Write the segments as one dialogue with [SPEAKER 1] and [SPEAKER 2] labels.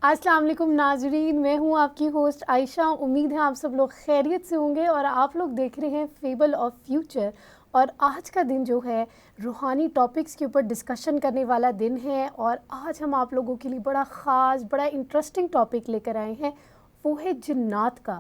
[SPEAKER 1] السلام علیکم ناظرین، میں ہوں آپ کی ہوسٹ عائشہ۔ امید ہے آپ سب لوگ خیریت سے ہوں گے اور آپ لوگ دیکھ رہے ہیں فیبل آف فیوچر۔ اور آج کا دن جو ہے روحانی ٹاپکس کے اوپر ڈسکشن کرنے والا دن ہے، اور آج ہم آپ لوگوں کے لیے بڑا خاص بڑا انٹرسٹنگ ٹاپک لے کر آئے ہیں، وہ ہے جنات کا۔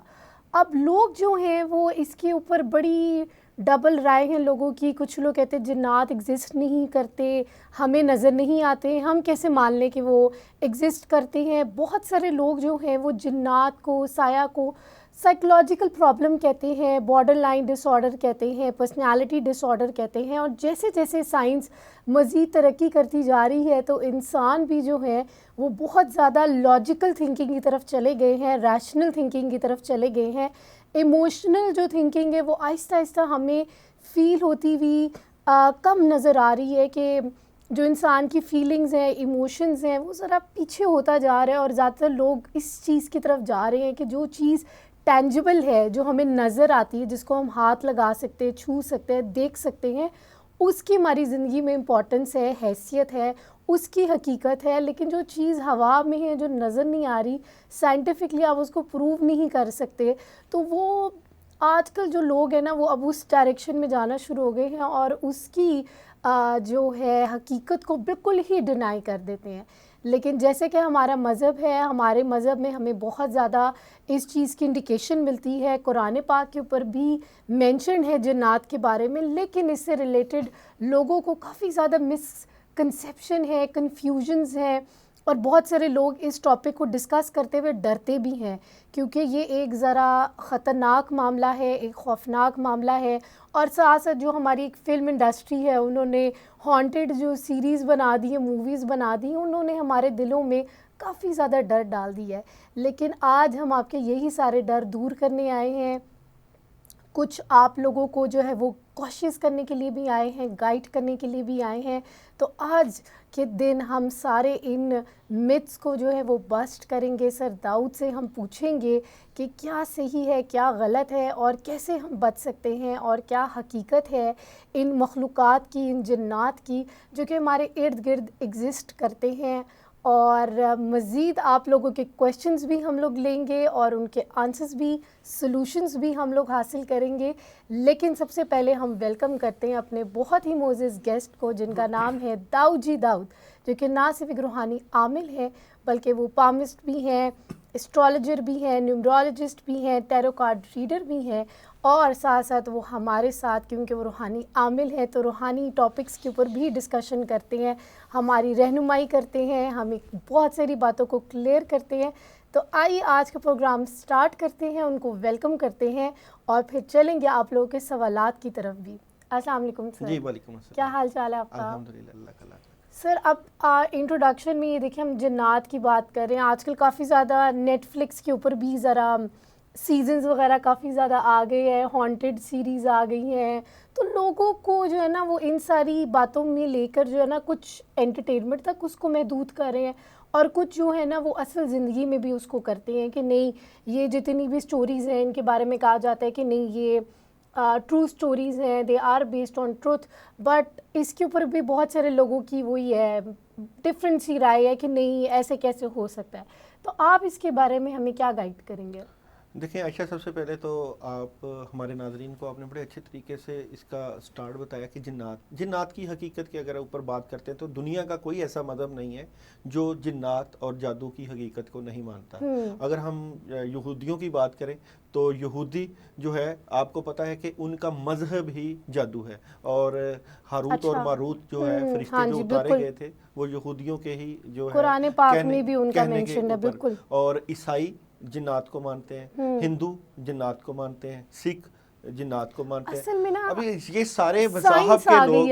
[SPEAKER 1] اب لوگ جو ہیں وہ اس کے اوپر بڑی ڈبل رائے ہیں لوگوں کی۔ کچھ لوگ کہتے ہیں جنات ایگزسٹ نہیں کرتے، ہمیں نظر نہیں آتے، ہم کیسے مان لیں کہ وہ ایگزسٹ کرتے ہیں۔ بہت سارے لوگ جو ہیں وہ جنات کو، سایہ کو سائیکولوجیکل پرابلم کہتے ہیں، بارڈر لائن ڈس آرڈر کہتے ہیں، پرسنالٹی ڈس آرڈر کہتے ہیں۔ اور جیسے جیسے سائنس مزید ترقی کرتی جا رہی ہے تو انسان بھی جو ہے وہ بہت زیادہ لاجیکل تھنکنگ کی طرف چلے گئے ہیں، ریشنل تھنکنگ کی طرف چلے گئے ہیں۔ ایموشنل جو تھنکنگ ہے وہ آہستہ آہستہ ہمیں فیل ہوتی ہوئی کم نظر آ رہی ہے، کہ جو انسان کی فیلنگز ہیں، ایموشنز ہیں، وہ ذرا پیچھے ہوتا جا رہا ہے۔ اور زیادہ تر لوگ اس چیز کی طرف جا رہے ہیں کہ جو چیز ٹینجبل ہے، جو ہمیں نظر آتی ہے، جس کو ہم ہاتھ لگا سکتے ہیں، چھو سکتے ہیں، دیکھ سکتے ہیں، اس کی ہماری زندگی میں امپورٹنس ہے، حیثیت ہے، اس کی حقیقت ہے۔ لیکن جو چیز ہوا میں ہے، جو نظر نہیں آ رہی، سائنٹیفکلی آپ اس کو پروو نہیں کر سکتے، تو وہ آج کل جو لوگ ہیں نا وہ اب اس ڈائریکشن میں جانا شروع ہو گئے ہیں اور اس کی جو ہے حقیقت کو بالکل ہی ڈینائی کر دیتے ہیں۔ لیکن جیسے کہ ہمارا مذہب ہے، ہمارے مذہب میں ہمیں بہت زیادہ اس چیز کی انڈیکیشن ملتی ہے، قرآن پاک کے اوپر بھی مینشن ہے جنات کے بارے میں، لیکن اس سے ریلیٹڈ لوگوں کو کافی زیادہ مسکنسیپشن ہے، کنفیوژنز ہیں، اور بہت سارے لوگ اس ٹاپک کو ڈسکس کرتے ہوئے ڈرتے بھی ہیں، کیونکہ یہ ایک ذرا خطرناک معاملہ ہے، ایک خوفناک معاملہ ہے۔ اور ساتھ ساتھ جو ہماری ایک فلم انڈسٹری ہے، انہوں نے ہانٹیڈ جو سیریز بنا دی ہیں، موویز بنا دی ہیں، انہوں نے ہمارے دلوں میں کافی زیادہ ڈر ڈال دیا ہے۔ لیکن آج ہم آپ کے یہی سارے ڈر دور کرنے آئے ہیں، کچھ آپ لوگوں کو جو ہے وہ کوشش کرنے کے لیے بھی آئے ہیں، گائیڈ کرنے کے لیے بھی آئے ہیں۔ تو آج کے دن ہم سارے ان متس کو جو ہے وہ بسٹ کریں گے۔ سر داؤد سے ہم پوچھیں گے کہ کیا صحیح ہے، کیا غلط ہے، اور کیسے ہم بچ سکتے ہیں، اور کیا حقیقت ہے ان مخلوقات کی، ان جنات کی، جو کہ ہمارے ارد گرد ایگزسٹ کرتے ہیں۔ اور مزید آپ لوگوں کے کویشچنز بھی ہم لوگ لیں گے اور ان کے آنسرز بھی، سلوشنز بھی ہم لوگ حاصل کریں گے۔ لیکن سب سے پہلے ہم ویلکم کرتے ہیں اپنے بہت ہی معزز گیسٹ کو، جن کا نام ہے داؤد جی داؤد، جو کہ نہ صرف ایک روحانی عامل ہے بلکہ وہ پامسٹ بھی ہیں، اسٹرالوجر بھی ہیں، نیومرولوجسٹ بھی ہیں، ٹیرو کارڈ ریڈر بھی ہیں، اور ساتھ ساتھ وہ ہمارے ساتھ، کیونکہ وہ روحانی عامل ہے تو روحانی ٹاپکس کے اوپر بھی ڈسکشن کرتے ہیں، ہماری رہنمائی کرتے ہیں، ہمیں بہت ساری باتوں کو کلیئر کرتے ہیں۔ تو آئیے آج کا پروگرام سٹارٹ کرتے ہیں، ان کو ویلکم کرتے ہیں اور پھر چلیں گے آپ لوگوں کے سوالات کی طرف بھی۔ السلام علیکم سر۔
[SPEAKER 2] جی وعلیکم السلام،
[SPEAKER 1] کیا حال چال ہے آپ کا؟
[SPEAKER 2] الحمدللہ، اللہ کا لاکھ
[SPEAKER 1] سر اب انٹروڈکشن میں یہ دیکھیں، ہم جنات کی بات کر رہے ہیں۔ آج کل کافی زیادہ نیٹ فلکس کے اوپر بھی ذرا سیزنز وغیرہ کافی زیادہ آ گئے ہیں، ہانٹیڈ سیریز آ گئی ہیں، تو لوگوں کو جو ہے نا وہ ان ساری باتوں میں لے کر جو ہے نا کچھ انٹرٹینمنٹ تک اس کو محدود کر رہے ہیں، اور کچھ جو ہے نا وہ اصل زندگی میں بھی اس کو کرتے ہیں کہ نہیں، یہ جتنی بھی سٹوریز ہیں ان کے بارے میں کہا جاتا ہے کہ نہیں، یہ ٹرو سٹوریز ہیں، they are based on truth, but اس کے اوپر بھی بہت سارے لوگوں کی وہی ہے، ڈفرینٹ سی رائے ہے کہ نہیں، ایسے کیسے ہو سکتا ہے۔ تو آپ اس کے بارے میں ہمیں کیا گائیڈ کریں گے؟
[SPEAKER 2] دیکھیں عائشہ، سب سے پہلے تو آپ ہمارے ناظرین کو آپ نے بڑے اچھے طریقے سے اس کا سٹارٹ بتایا کہ جنات کی حقیقت کے اگر اوپر بات کرتے ہیں تو دنیا کا کوئی ایسا مذہب نہیں ہے جو جنات اور جادو کی حقیقت کو نہیں مانتا۔ اگر ہم یہودیوں کی بات کریں تو یہودی جو ہے، آپ کو پتہ ہے کہ ان کا مذہب ہی جادو ہے، اور ہاروت اور ماروت جو ہے فرشتے جو اتارے گئے تھے وہ یہودیوں کے ہی جو ہے
[SPEAKER 1] قرآن پاک میں بھی ان کا مینشن ہے، بالکل۔
[SPEAKER 2] اور عیسائی جنات کو مانتے ہیں، ہندو جنات کو مانتے ہیں، سکھ جنات کو مانتے ہیں۔
[SPEAKER 1] اصل میں نا
[SPEAKER 2] ابھی یہ سارے مذاہب کے لوگ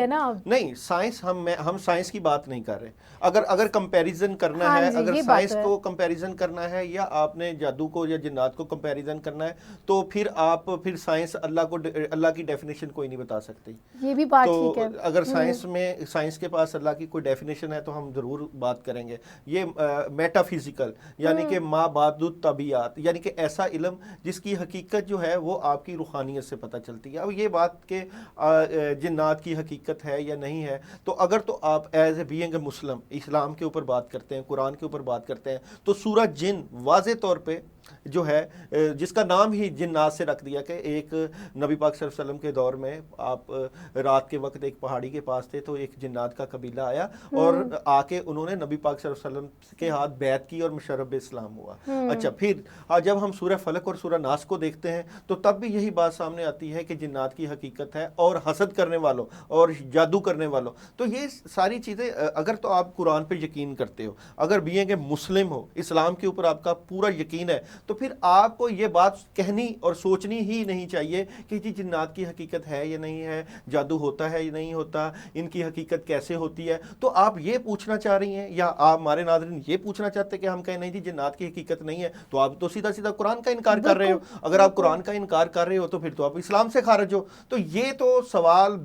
[SPEAKER 2] نہیں، سائنس ہم سائنس کی بات نہیں کر رہے۔ اگر کمپیریزن کرنا ہے، اگر سائنس کو کمپیریزن کرنا ہے یا آپ نے جادو کو یا جنات کو کمپیریزن کرنا ہے تو پھر سائنس اللہ کی ڈیفینیشن کوئی نہیں بتا سکتی۔
[SPEAKER 1] یہ بھی بات ٹھیک ہے۔
[SPEAKER 2] تو اگر سائنس کے پاس اللہ کی کوئی ڈیفینیشن ہے تو ہم ضرور بات کریں گے۔ یہ میٹا فزیکل یعنی کہ ما بعد الطبیعیات، یعنی کہ ایسا علم جس کی حقیقت جو ہے وہ آپ کی روحانیت روحانیت سے پتہ چلتی ہے. اب یہ بات کہ جنات کی حقیقت ہے یا نہیں ہے، تو اگر تو آپ ایز اے بینگ اے مسلم اسلام کے اوپر بات کرتے ہیں، قرآن کے اوپر بات کرتے ہیں، تو سورہ جن واضح طور پہ جو ہے جس کا نام ہی جنات سے رکھ دیا کہ ایک نبی پاک صلی اللہ علیہ وسلم کے دور میں آپ رات کے وقت ایک پہاڑی کے پاس تھے، تو ایک جنات کا قبیلہ آیا اور آ کے انہوں نے نبی پاک صلی اللہ علیہ وسلم کے ہاتھ بیعت کی اور مشرب اسلام ہوا. اچھا، پھر جب ہم سورہ فلق اور سورہ ناس کو دیکھتے ہیں تو تب بھی یہی بات سامنے آتی ہے کہ جنات کی حقیقت ہے، اور حسد کرنے والوں اور جادو کرنے والوں. تو یہ ساری چیزیں اگر تو آپ قرآن پہ یقین کرتے ہو، اگر بینگ اے مسلم ہو، اسلام کے اوپر آپ کا پورا یقین ہے، تو پھر آپ کو یہ بات کہنی اور سوچنی ہی نہیں چاہیے کہ جی جنات کی حقیقت ہے یا نہیں ہے، جادو ہوتا ہے یا نہیں ہوتا، ان کی حقیقت کیسے ہوتی ہے. تو آپ یہ پوچھنا چاہ رہی ہیں یا آپ ہمارے ناظرین یہ پوچھنا چاہتے ہیں کہ ہم کہیں نہیں جی جنات کی حقیقت نہیں ہے، تو آپ تو سیدھا سیدھا قرآن کا انکار کر رہے ہو. اگر آپ قرآن کا انکار کر رہے ہو تو پھر تو آپ اسلام سے خارج ہو. تو یہ تو سوال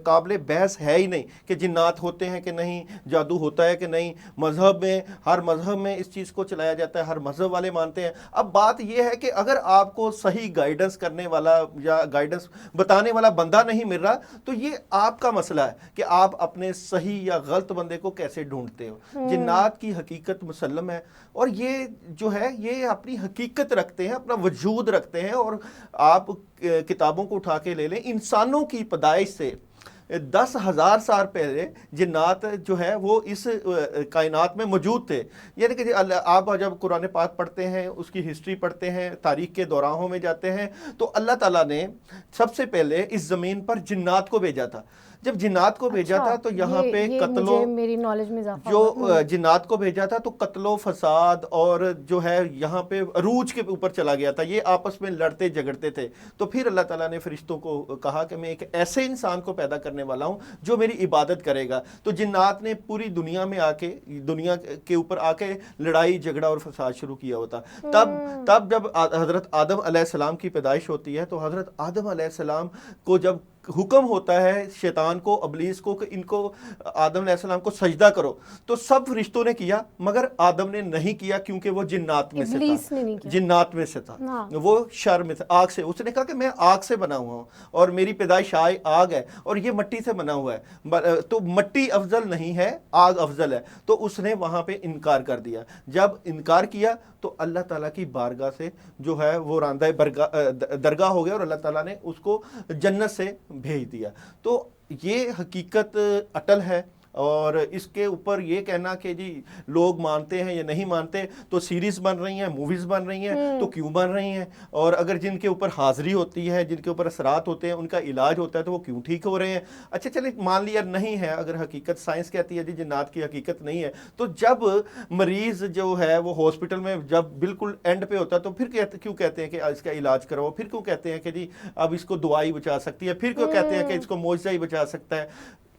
[SPEAKER 2] قابل بحث ہے ہی نہیں کہ جنات ہوتے ہیں کہ نہیں، جادو ہوتا ہے کہ نہیں. مذہب میں، ہر مذہب میں اس چیز کو چلایا جاتا ہے، ہر مذہب والے مانتے ہیں. اب بات یہ ہے کہ اگر آپ کو صحیح گائیڈنس کرنے والا یا گائیڈنس بتانے والا بندہ نہیں مل رہا، تو یہ آپ کا مسئلہ ہے کہ آپ اپنے صحیح یا غلط بندے کو کیسے ڈھونڈتے ہو. جنات کی حقیقت مسلم ہے، اور یہ جو ہے یہ اپنی حقیقت رکھتے ہیں، اپنا وجود رکھتے ہیں. اور آپ کتابوں کو اٹھا کے لے لیں، انسانوں کی پیدائش سے 10,000 سال پہلے جنات جو ہے وہ اس کائنات میں موجود تھے. یعنی کہ آپ جب قرآن پاک پڑھتے ہیں، اس کی ہسٹری پڑھتے ہیں، تاریخ کے دورانوں میں جاتے ہیں، تو اللہ تعالیٰ نے سب سے پہلے اس زمین پر جنات کو بھیجا تھا. جب جنات کو بھیجا تھا تو یہاں پہ قتل و
[SPEAKER 1] میری نالج میں اضافہ
[SPEAKER 2] جو جنات کو بھیجا تھا تو قتل و فساد اور جو ہے یہاں پہ عروج کے اوپر چلا گیا تھا. یہ آپس میں لڑتے جھگڑتے تھے. تو پھر اللہ تعالیٰ نے فرشتوں کو کہا کہ میں ایک ایسے انسان کو پیدا کرنے والا ہوں جو میری عبادت کرے گا. تو جنات نے پوری دنیا میں آ کے، دنیا کے اوپر آ کے لڑائی جھگڑا اور فساد شروع کیا ہوتا. تب جب حضرت آدم علیہ السلام کی پیدائش ہوتی ہے، تو حضرت آدم علیہ السلام کو جب حکم ہوتا ہے شیطان کو، ابلیس کو، کہ ان کو آدم علیہ السلام کو سجدہ کرو، تو سب فرشتوں نے کیا مگر آدم نے نہیں کیا، کیونکہ وہ جنات میں سے تھا. جنات میں سے تھا، وہ شر میں تھا، آگ سے. اس نے کہا کہ میں آگ سے بنا ہوا ہوں اور میری پیدائش آگ ہے اور یہ مٹی سے بنا ہوا ہے، تو مٹی افضل نہیں ہے، آگ افضل ہے. تو اس نے وہاں پہ انکار کر دیا. جب انکار کیا تو اللہ تعالیٰ کی بارگاہ سے جو ہے وہ راندہ درگاہ ہو گیا، اور اللہ تعالیٰ نے اس کو جنت سے بھیج دیا. تو یہ حقیقت اٹل ہے. اور اس کے اوپر یہ کہنا کہ جی لوگ مانتے ہیں یا نہیں مانتے، تو سیریز بن رہی ہیں، موویز بن رہی ہیں، تو کیوں بن رہی ہیں؟ اور اگر جن کے اوپر حاضری ہوتی ہے، جن کے اوپر اثرات ہوتے ہیں، ان کا علاج ہوتا ہے، تو وہ کیوں ٹھیک ہو رہے ہیں؟ اچھا چلیں مان لیا نہیں ہے، اگر حقیقت سائنس کہتی ہے جی جنات کی حقیقت نہیں ہے، تو جب مریض جو ہے وہ ہاسپٹل میں جب بالکل اینڈ پہ ہوتا ہے، تو پھر کیوں کہتے ہیں کہ اس کا علاج کرو؟ پھر کیوں کہتے ہیں کہ جی اب اس کو دعائی بچا سکتی ہے؟ پھر کیوں کہتے ہیں کہ اس کو معجزہ ہی بچا سکتا ہے؟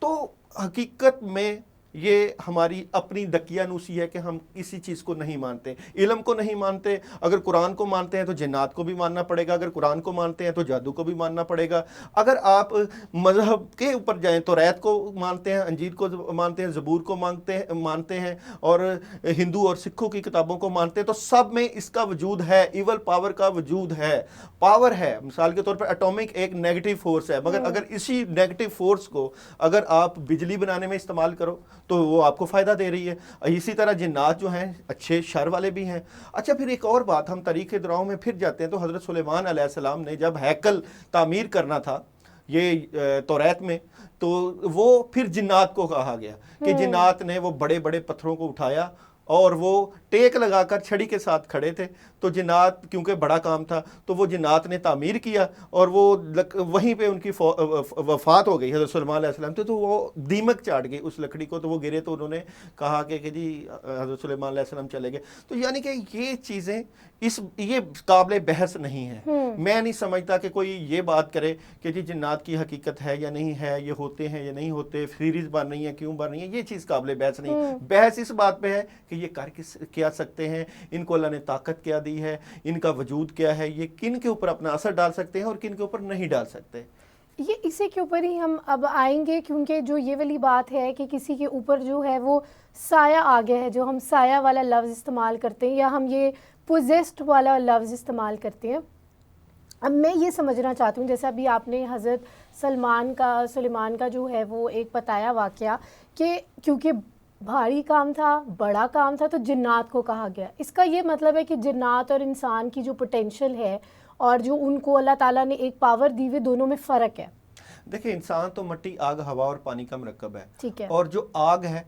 [SPEAKER 2] تو حقیقت میں یہ ہماری اپنی دقیانوسی ہے کہ ہم کسی چیز کو نہیں مانتے، علم کو نہیں مانتے. اگر قرآن کو مانتے ہیں تو جنات کو بھی ماننا پڑے گا، اگر قرآن کو مانتے ہیں تو جادو کو بھی ماننا پڑے گا. اگر آپ مذہب کے اوپر جائیں تو توریت کو مانتے ہیں، انجیل کو مانتے ہیں، زبور کو مانتے ہیں، اور ہندو اور سکھوں کی کتابوں کو مانتے ہیں، تو سب میں اس کا وجود ہے، ایول پاور کا وجود ہے. پاور ہے، مثال کے طور پر اٹامک ایک نیگیٹو فورس ہے، مگر اگر اسی نیگیٹو فورس کو اگر آپ بجلی بنانے میں استعمال کرو تو وہ آپ کو فائدہ دے رہی ہے. اسی طرح جنات جو ہیں اچھے شر والے بھی ہیں. اچھا پھر ایک اور بات، ہم تاریخ دراؤں میں پھر جاتے ہیں تو حضرت سلیمان علیہ السلام نے جب ہیکل تعمیر کرنا تھا یہ توریت میں، تو وہ پھر جنات کو کہا گیا کہ جنات نے وہ بڑے بڑے پتھروں کو اٹھایا اور وہ ٹیک لگا کر چھڑی کے ساتھ کھڑے تھے. تو جنات کیونکہ بڑا کام تھا تو وہ جنات نے تعمیر کیا، اور وہ وہیں پہ ان کی وفات ہو گئی حضرت سلیمان علیہ السلام. تو وہ دیمک چاٹ گئی اس لکڑی کو، تو وہ گرے، تو انہوں نے کہا کہ جی حضرت سلیمان علیہ السلام چلے گئے. تو یعنی کہ یہ چیزیں یہ قابل بحث نہیں ہے. میں نہیں سمجھتا کہ کوئی یہ بات کرے کہ جی جنات کی حقیقت ہے یا نہیں ہے، یہ ہوتے ہیں یا نہیں ہوتے، سیریز بن رہی ہیں کیوں بن رہی ہیں. یہ چیز قابل بحث نہیں. بحث اس بات پہ ہے کہ یہ کر کیا سکتے ہیں، ان کو اللہ نے طاقت کیا دی ہے، ان کا وجود کیا ہے، یہ کن کے اوپر اپنا اثر ڈال سکتے ہیں اور کن کے اوپر نہیں ڈال سکتے.
[SPEAKER 1] یہ اسی کے اوپر ہی ہم اب آئیں گے، کیونکہ جو یہ والی بات ہے کہ کسی کے اوپر جو ہے وہ سایہ آ گیا ہے، جو ہم سایہ والا لفظ استعمال کرتے ہیں، یا ہم یہ پوزیسڈ والا لفظ استعمال کرتے ہیں. اب میں یہ سمجھنا چاہتی ہوں، جیسے ابھی آپ نے حضرت سلیمان کا جو ہے وہ ایک بتایا واقعہ کہ کیونکہ بھاری کام تھا، بڑا کام تھا، تو جنات کو کہا گیا. اس کا یہ مطلب ہے کہ جنات اور انسان کی جو پوٹینشیل ہے اور جو ان کو اللہ تعالیٰ نے ایک پاور دی ہوئی، دونوں میں فرق ہے.
[SPEAKER 2] دیکھیں انسان تو مٹی، آگ، ہوا اور پانی کا مرکب ہے.
[SPEAKER 1] ٹھیک ہے.
[SPEAKER 2] اور جو آگ ہے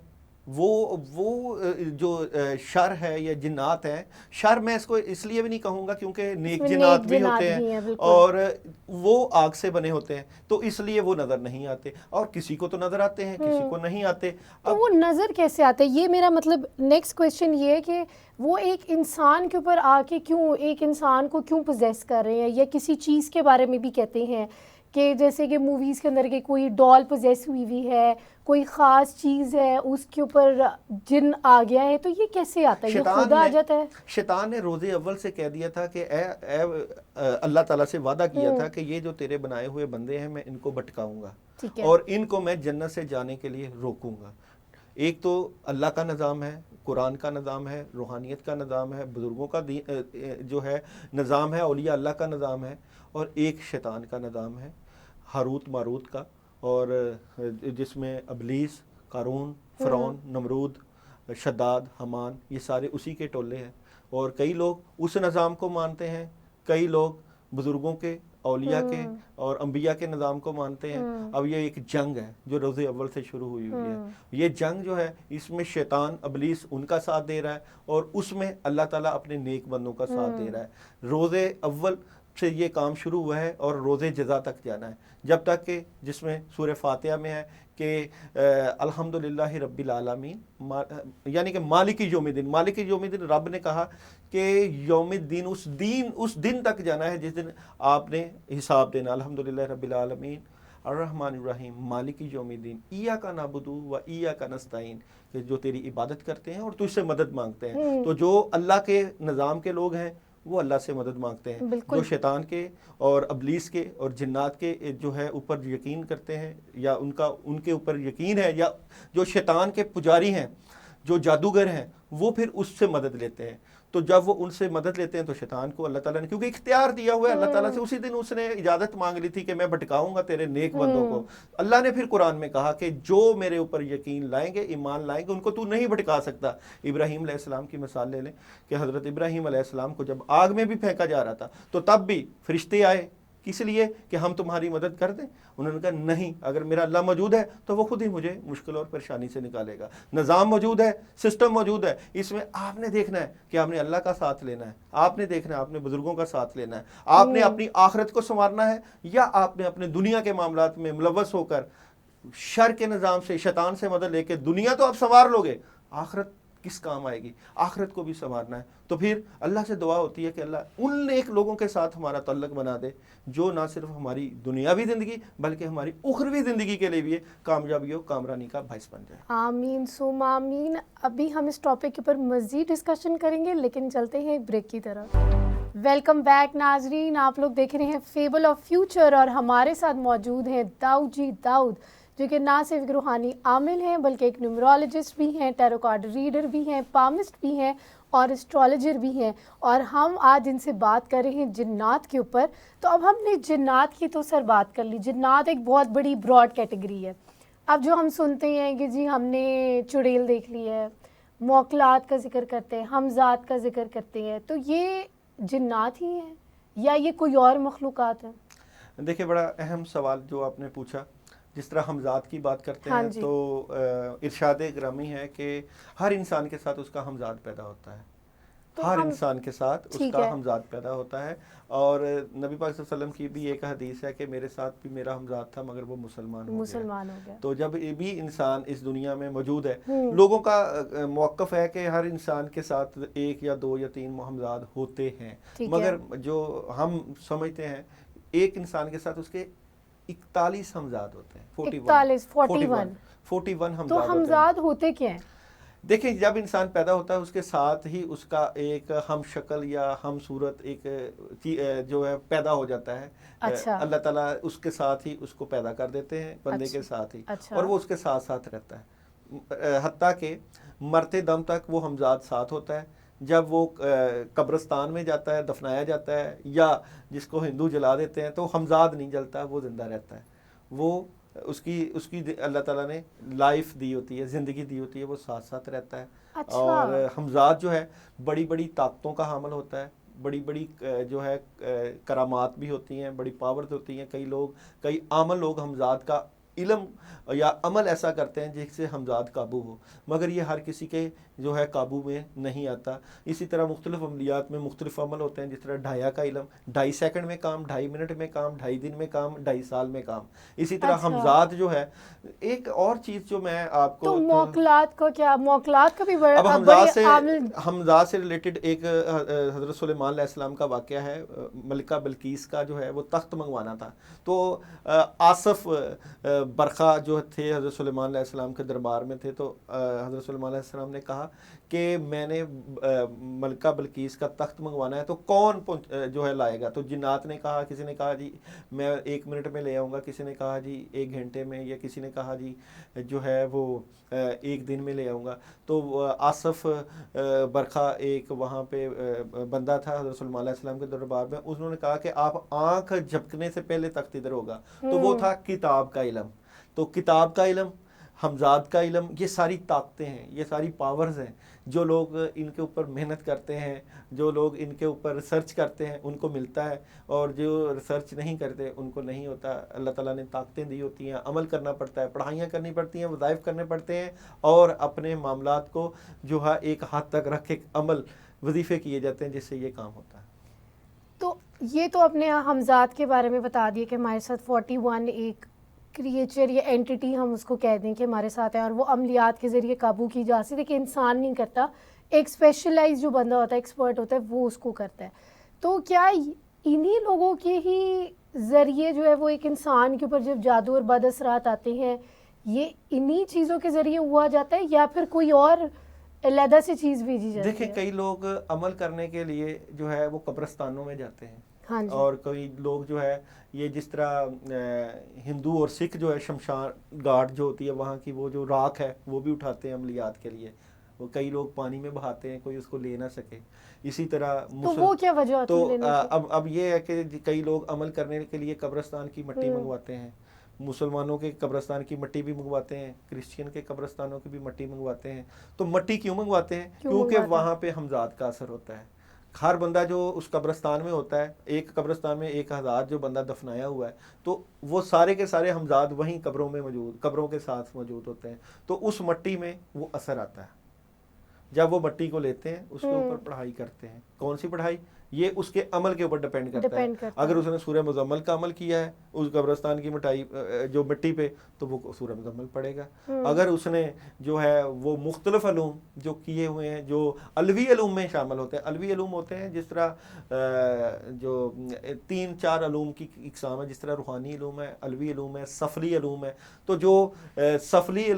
[SPEAKER 2] وہ جو شر ہے یا جنات ہیں، شر میں اس کو اس لیے بھی نہیں کہوں گا کیونکہ نیک جنات بھی ہوتے ہیں اور وہ آگ سے بنے ہوتے ہیں، تو اس لیے وہ نظر نہیں آتے، اور کسی کو تو نظر آتے ہیں، کسی کو نہیں آتے.
[SPEAKER 1] تو وہ نظر کیسے آتے؟ یہ میرا مطلب نیکسٹ کویشچن یہ ہے کہ وہ ایک انسان کے اوپر آ کے کیوں، ایک انسان کو کیوں پوزیس کر رہے ہیں؟ یا کسی چیز کے بارے میں بھی کہتے ہیں کہ جیسے کہ موویز کے اندر کہ کوئی ڈال پوزیس ہوئی ہے، کوئی خاص چیز ہے، اس کے اوپر جن آ گیا ہے، تو یہ کیسے آتا ہے؟ یہ خود آ جاتا ہے؟
[SPEAKER 2] شیطان نے روز اول سے کہہ دیا تھا کہ اے اللہ تعالیٰ سے وعدہ کیا تھا کہ یہ جو تیرے بنائے ہوئے بندے ہیں میں ان کو بھٹکاؤں گا اور ان کو میں جنت سے جانے کے لیے روکوں گا. ایک تو اللہ کا نظام ہے، قرآن کا نظام ہے، روحانیت کا نظام ہے، بزرگوں کا جو ہے نظام ہے، اولیاء اللہ کا نظام ہے، اور ایک شیطان کا نظام ہے، ہاروت ماروت کا، اور جس میں ابلیس، قارون، فرعون، نمرود، شداد، حمان، یہ سارے اسی کے ٹولے ہیں. اور کئی لوگ اس نظام کو مانتے ہیں، کئی لوگ بزرگوں کے، اولیاء کے اور انبیاء کے نظام کو مانتے ہیں. اب یہ ایک جنگ ہے جو روز اول سے شروع ہوئی ہے. یہ جنگ جو ہے اس میں شیطان، ابلیس ان کا ساتھ دے رہا ہے اور اس میں اللہ تعالیٰ اپنے نیک بندوں کا ساتھ دے رہا ہے. روز اول سے یہ کام شروع ہوا ہے اور روز جزا تک جانا ہے، جب تک کہ جس میں سورہ فاتحہ میں ہے کہ الحمدللہ رب العالمین، یعنی کہ مالک یوم الدین. مالک یوم الدین رب نے کہا کہ یوم الدین اس دن تک جانا ہے جس دن آپ نے حساب دینا. الحمدللہ رب العالمین الرحمن الرحیم مالک یوم الدین ایاک نعبد و ایاک نستعین، کہ جو تیری عبادت کرتے ہیں اور تجھ سے مدد مانگتے ہیں. تو جو اللہ کے نظام کے لوگ ہیں وہ اللہ سے مدد مانگتے ہیں. جو شیطان کے اور ابلیس کے اور جنات کے جو ہے اوپر یقین کرتے ہیں یا ان کے اوپر یقین ہے، یا جو شیطان کے پجاری ہیں، جو جادوگر ہیں، وہ پھر اس سے مدد لیتے ہیں. تو جب وہ ان سے مدد لیتے ہیں تو شیطان کو اللہ تعالیٰ نے کیونکہ اختیار دیا ہوا ہے اللہ تعالیٰ سے، اسی دن اس نے اجازت مانگ لی تھی کہ میں بھٹکاؤں گا تیرے نیک بندوں کو. اللہ نے پھر قرآن میں کہا کہ جو میرے اوپر یقین لائیں گے، ایمان لائیں گے، ان کو تو نہیں بھٹکا سکتا. ابراہیم علیہ السلام کی مثال لے لیں کہ حضرت ابراہیم علیہ السلام کو جب آگ میں بھی پھینکا جا رہا تھا تو تب بھی فرشتے آئے، کس لیے کہ ہم تمہاری مدد کر دیں. انہوں نے کہا نہیں، اگر میرا اللہ موجود ہے تو وہ خود ہی مجھے مشکل اور پریشانی سے نکالے گا. نظام موجود ہے، سسٹم موجود ہے، اس میں آپ نے دیکھنا ہے کہ آپ نے اللہ کا ساتھ لینا ہے، آپ نے دیکھنا ہے آپ نے بزرگوں کا ساتھ لینا ہے، آپ نے اپنی آخرت کو سنوارنا ہے، یا آپ نے اپنے دنیا کے معاملات میں ملوث ہو کر شر کے نظام سے، شیطان سے مدد لے کے دنیا تو آپ سنوار لوگے، آخرت کس کام آئے گی؟ آخرت کو بھی سنوارنا ہے. تو پھر اللہ سے دعا ہوتی ہے کہ اللہ ان نیک لوگوں کے ساتھ ہمارا تعلق بنا دے جو نہ صرف ہماری دنیاوی زندگی بلکہ ہماری اخروی زندگی کے لیے بھی کامیابی و کامرانی کا باعث بن جائے.
[SPEAKER 1] آمین سم آمین. ابھی ہم اس ٹاپک کے اوپر مزید ڈسکشن کریں گے، لیکن چلتے ہیں ایک بریک کی طرف. ویلکم بیک ناظرین، آپ لوگ دیکھ رہے ہیں فیبل آف فیوچر اور ہمارے ساتھ موجود ہیں داؤد جی داؤد، جو کہ نہ صرف ایک روحانی عامل ہیں بلکہ ایک نیومرولوجسٹ بھی ہیں، ٹیرو کارڈ ریڈر بھی ہیں، پامسٹ بھی ہیں اور اسٹرالوجر بھی ہیں. اور ہم آج ان سے بات کر رہے ہیں جنات کے اوپر. تو اب ہم نے جنات کی تو سر بات کر لی. جنات ایک بہت بڑی براڈ کیٹیگری ہے. اب جو ہم سنتے ہیں کہ جی ہم نے چڑیل دیکھ لی ہے، موکلات کا ذکر کرتے ہیں، ہمزاد کا ذکر کرتے ہیں، تو یہ جنات ہی ہیں یا یہ کوئی اور مخلوقات ہیں؟
[SPEAKER 2] دیکھیں بڑا اہم سوال جو آپ نے پوچھا. جس طرح ہمزاد کی بات کرتے ہیں تو ارشاد گرامی ہے کہ ہر انسان کے ساتھ اس کا ہمزاد پیدا ہوتا ہے، ہر انسان کے ساتھ اس کا ہمزاد پیدا ہوتا ہے. اور نبی پاک صلی اللہ علیہ وسلم کی بھی ایک حدیث ہے کہ میرے ساتھ بھی میرا ہمزاد تھا مگر وہ مسلمان ہو گیا. تو جب بھی انسان اس دنیا میں موجود ہے، لوگوں کا موقف ہے کہ ہر انسان کے ساتھ ایک یا دو یا تین ہمزاد ہوتے ہیں، مگر جو ہم سمجھتے ہیں ایک انسان کے ساتھ اس کے 41 ہمزاد ہوتے ہیں. 41
[SPEAKER 1] تو ہمزاد ہوتے کیا ہیں؟
[SPEAKER 2] دیکھیں جب انسان پیدا ہوتا ہے اس کے ساتھ ہی اس کا ایک ہم شکل یا ہم صورت ایک جو ہے پیدا ہو جاتا ہے. اللہ تعالیٰ اس کے ساتھ ہی اس کو پیدا کر دیتے ہیں بندے کے ساتھ ہی، اور وہ اس کے ساتھ ساتھ رہتا ہے حتیٰ کہ مرتے دم تک وہ ہمزاد ساتھ ہوتا ہے. جب وہ قبرستان میں جاتا ہے دفنایا جاتا ہے یا جس کو ہندو جلا دیتے ہیں تو حمزاد نہیں جلتا, وہ زندہ رہتا ہے. وہ اس کی اللہ تعالیٰ نے لائف دی ہوتی ہے, زندگی دی ہوتی ہے, وہ ساتھ ساتھ رہتا ہے. اور حمزاد جو ہے بڑی بڑی طاقتوں کا حامل ہوتا ہے, بڑی بڑی جو ہے کرامات بھی ہوتی ہیں, بڑی پاورز ہوتی ہیں. کئی عامل لوگ حمزاد کا علم یا عمل ایسا کرتے ہیں جس سے حمزاد قابو ہو, مگر یہ ہر کسی کے جو ہے قابو میں نہیں آتا. اسی طرح مختلف عملیات میں مختلف عمل ہوتے ہیں, جس طرح ڈھایا کا علم, 2.5 سیکنڈ میں کام, 2.5 منٹ میں کام, 2.5 دن میں کام, 2.5 سال میں کام. اسی طرح حمزاد جو ہے ایک اور چیز جو میں آپ کو,
[SPEAKER 1] تو موکلات کو کیا, موکلات کا بھی بڑا,
[SPEAKER 2] اب حمزاد سے ریلیٹڈ ایک حضرت سلیمان علیہ السلام کا واقعہ ہے. ملکہ بلقیس کا جو ہے وہ تخت منگوانا تھا, تو آصف برقہ جو تھے حضرت سلیمان علیہ السلام کے دربار میں تھے, تو حضرت سلیمان علیہ السلام نے کہا کہ میں نے ملکہ بلقیس کا تخت منگوانا ہے, تو کون جو ہے لائے گا؟ تو جنات نے کہا, کسی نے کہا جی میں 1 منٹ میں لے آؤں گا, کسی نے کہا جی 1 گھنٹے میں, یا کسی نے کہا جی جو ہے وہ 1 دن میں لے آؤں گا. تو آصف برقہ ایک وہاں پہ بندہ تھا حضرت سلیمان علیہ السلام کے دربار میں, انہوں نے کہا کہ آپ آنکھ جھپکنے سے پہلے تخت ادھر ہوگا. تو وہ تھا کتاب کا علم. تو کتاب کا علم, حمزاد کا علم, یہ ساری طاقتیں ہیں, یہ ساری پاورز ہیں. جو لوگ ان کے اوپر محنت کرتے ہیں, جو لوگ ان کے اوپر ریسرچ کرتے ہیں, ان کو ملتا ہے, اور جو ریسرچ نہیں کرتے ان کو نہیں ہوتا. اللہ تعالیٰ نے طاقتیں دی ہوتی ہیں, عمل کرنا پڑتا ہے, پڑھائیاں کرنی پڑتی ہیں, وظائف کرنے پڑتے ہیں, اور اپنے معاملات کو جو ہے ایک حد تک رکھ کے عمل وظیفے کیے جاتے ہیں, جس سے یہ کام ہوتا ہے.
[SPEAKER 1] تو یہ تو اپنے حمزاد کے بارے میں بتا دیے کہ ہمارے ساتھ 41 ایک کریچر یا اینٹی ہم اس کو کہہ دیں کہ ہمارے ساتھ ہے, اور وہ عملیات کے ذریعے قابو کی جا سکتی ہے, کہ انسان نہیں کرتا, ایک اسپیشلائز جو بندہ ہوتا ہے, ایکسپرٹ ہوتا ہے, وہ اس کو کرتا ہے. تو کیا انہی لوگوں کے ہی ذریعے جو ہے وہ ایک انسان کے اوپر جب جادو اور بد اثرات آتے ہیں, یہ انہی چیزوں کے ذریعے ہوا جاتا ہے, یا پھر کوئی اور علیحدہ سے چیز بھیجی جاتی ہے؟
[SPEAKER 2] دیکھیں کئی لوگ عمل کرنے کے لیے جو ہے وہ قبرستانوں میں جاتے ہیں,
[SPEAKER 1] ہاں جی.
[SPEAKER 2] اور کئی لوگ جو ہے یہ جس طرح ہندو اور سکھ جو ہے شمشان گھاٹ جو ہوتی ہے وہاں کی وہ جو راکھ ہے وہ بھی اٹھاتے ہیں عملیات کے لیے. وہ کئی لوگ پانی میں بہاتے ہیں, کوئی اس کو لے نہ سکے. اسی طرح
[SPEAKER 1] تو وہ کیا وجہ ہوتی ہے لینے کی؟
[SPEAKER 2] اب یہ ہے کہ کئی لوگ عمل کرنے کے لیے قبرستان کی مٹی منگواتے ہیں. مسلمانوں کے قبرستان کی مٹی بھی منگواتے ہیں, کرسچین کے قبرستانوں کی بھی مٹی منگواتے ہیں. تو مٹی کیوں منگواتے ہیں؟ کیونکہ وہاں پہ حمزاد کا اثر ہوتا ہے. ہر بندہ جو اس قبرستان میں ہوتا ہے, ایک قبرستان میں 1000 جو بندہ دفنایا ہوا ہے, تو وہ سارے کے سارے حمزاد وہیں قبروں میں موجود, قبروں کے ساتھ موجود ہوتے ہیں. تو اس مٹی میں وہ اثر آتا ہے. جب وہ مٹی کو لیتے ہیں اس کے اوپر پڑھائی کرتے ہیں. کون سی پڑھائی؟ یہ اس کے عمل کے اوپر ڈیپینڈ کرتا ہے. اگر اس نے سورہ مزمل کا عمل کیا ہے اس قبرستان کی جو مٹی پہ, تو وہ سورہ مزمل پڑھے گا. اگر اس نے جو ہے وہ مختلف علوم جو کیے ہوئے ہیں, جو علوی علوم میں شامل ہوتے ہیں, علوی علوم ہوتے ہیں جس طرح جو 3-4 علوم کی اقسام ہے, جس طرح روحانی علوم ہے, علوی علوم ہے, سفلی علوم ہے. تو جو سفلی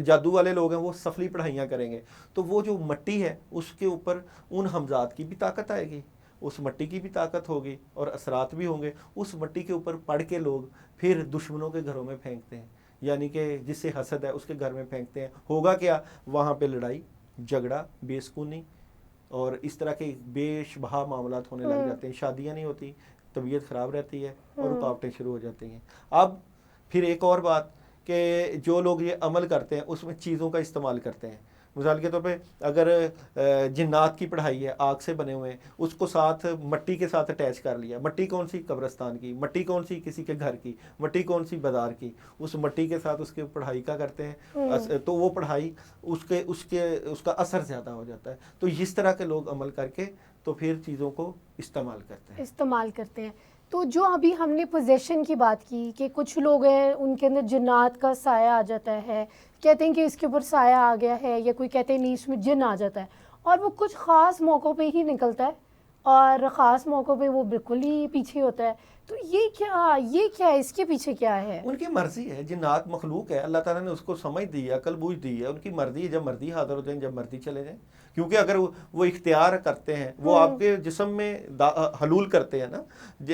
[SPEAKER 2] جادو والے لوگ ہیں وہ سفلی پڑھائیاں کریں گے, تو وہ جو مٹی ہے اس کے اوپر ان حمزات کی بھی طاقت آئے گی, اس مٹی کی بھی طاقت ہوگی, اور اثرات بھی ہوں گے. اس مٹی کے اوپر پڑھ کے لوگ پھر دشمنوں کے گھروں میں پھینکتے ہیں, یعنی کہ جس سے حسد ہے اس کے گھر میں پھینکتے ہیں. ہوگا کیا؟ وہاں پہ لڑائی جھگڑا, بے سکونی, اور اس طرح کے بے شبہ معاملات ہونے لگ جاتے ہیں. شادیاں نہیں ہوتی, طبیعت خراب رہتی ہے, اور رکاوٹیں شروع ہو جاتی ہیں. اب پھر ایک اور بات کہ جو لوگ یہ عمل کرتے ہیں اس میں چیزوں کا استعمال کرتے ہیں. مثال کے طور پہ اگر جنات کی پڑھائی ہے, آگ سے بنے ہوئے ہیں, اس کو ساتھ مٹی کے ساتھ اٹیچ کر لیا. مٹی کون سی؟ قبرستان کی. مٹی کون سی؟ کسی کے گھر کی. مٹی کون سی؟ بازار کی. اس مٹی کے ساتھ اس کے پڑھائی کا کرتے ہیں, تو وہ پڑھائی اس کا اثر زیادہ ہو جاتا ہے. تو اس طرح کے لوگ عمل کر کے تو پھر چیزوں کو استعمال کرتے ہیں.
[SPEAKER 1] تو جو ابھی ہم نے پوزیشن کی بات کی کہ کچھ لوگ ہیں ان کے اندر جنات کا سایہ آ جاتا ہے, کہتے ہیں کہ اس کے اوپر سایہ آ گیا ہے, یا کوئی کہتے ہیں نہیں اس میں جن آ جاتا ہے, اور وہ کچھ خاص موقعوں پہ ہی نکلتا ہے, اور خاص موقعوں پہ وہ بالکل ہی پیچھے ہوتا ہے. تو یہ کیا ہے, اس کے پیچھے کیا ہے؟
[SPEAKER 2] ان کی مرضی ہے. جنات مخلوق ہے, اللہ تعالیٰ نے اس کو سمجھ دی ہے, عقل بوجھ دی ہے. ان کی مرضی ہے, جب مرضی حاضر ہو جائیں, جب مرضی چلے جائیں. کیونکہ اگر وہ اختیار کرتے ہیں، وہ آپ کے جسم میں حلول کرتے ہیں نا،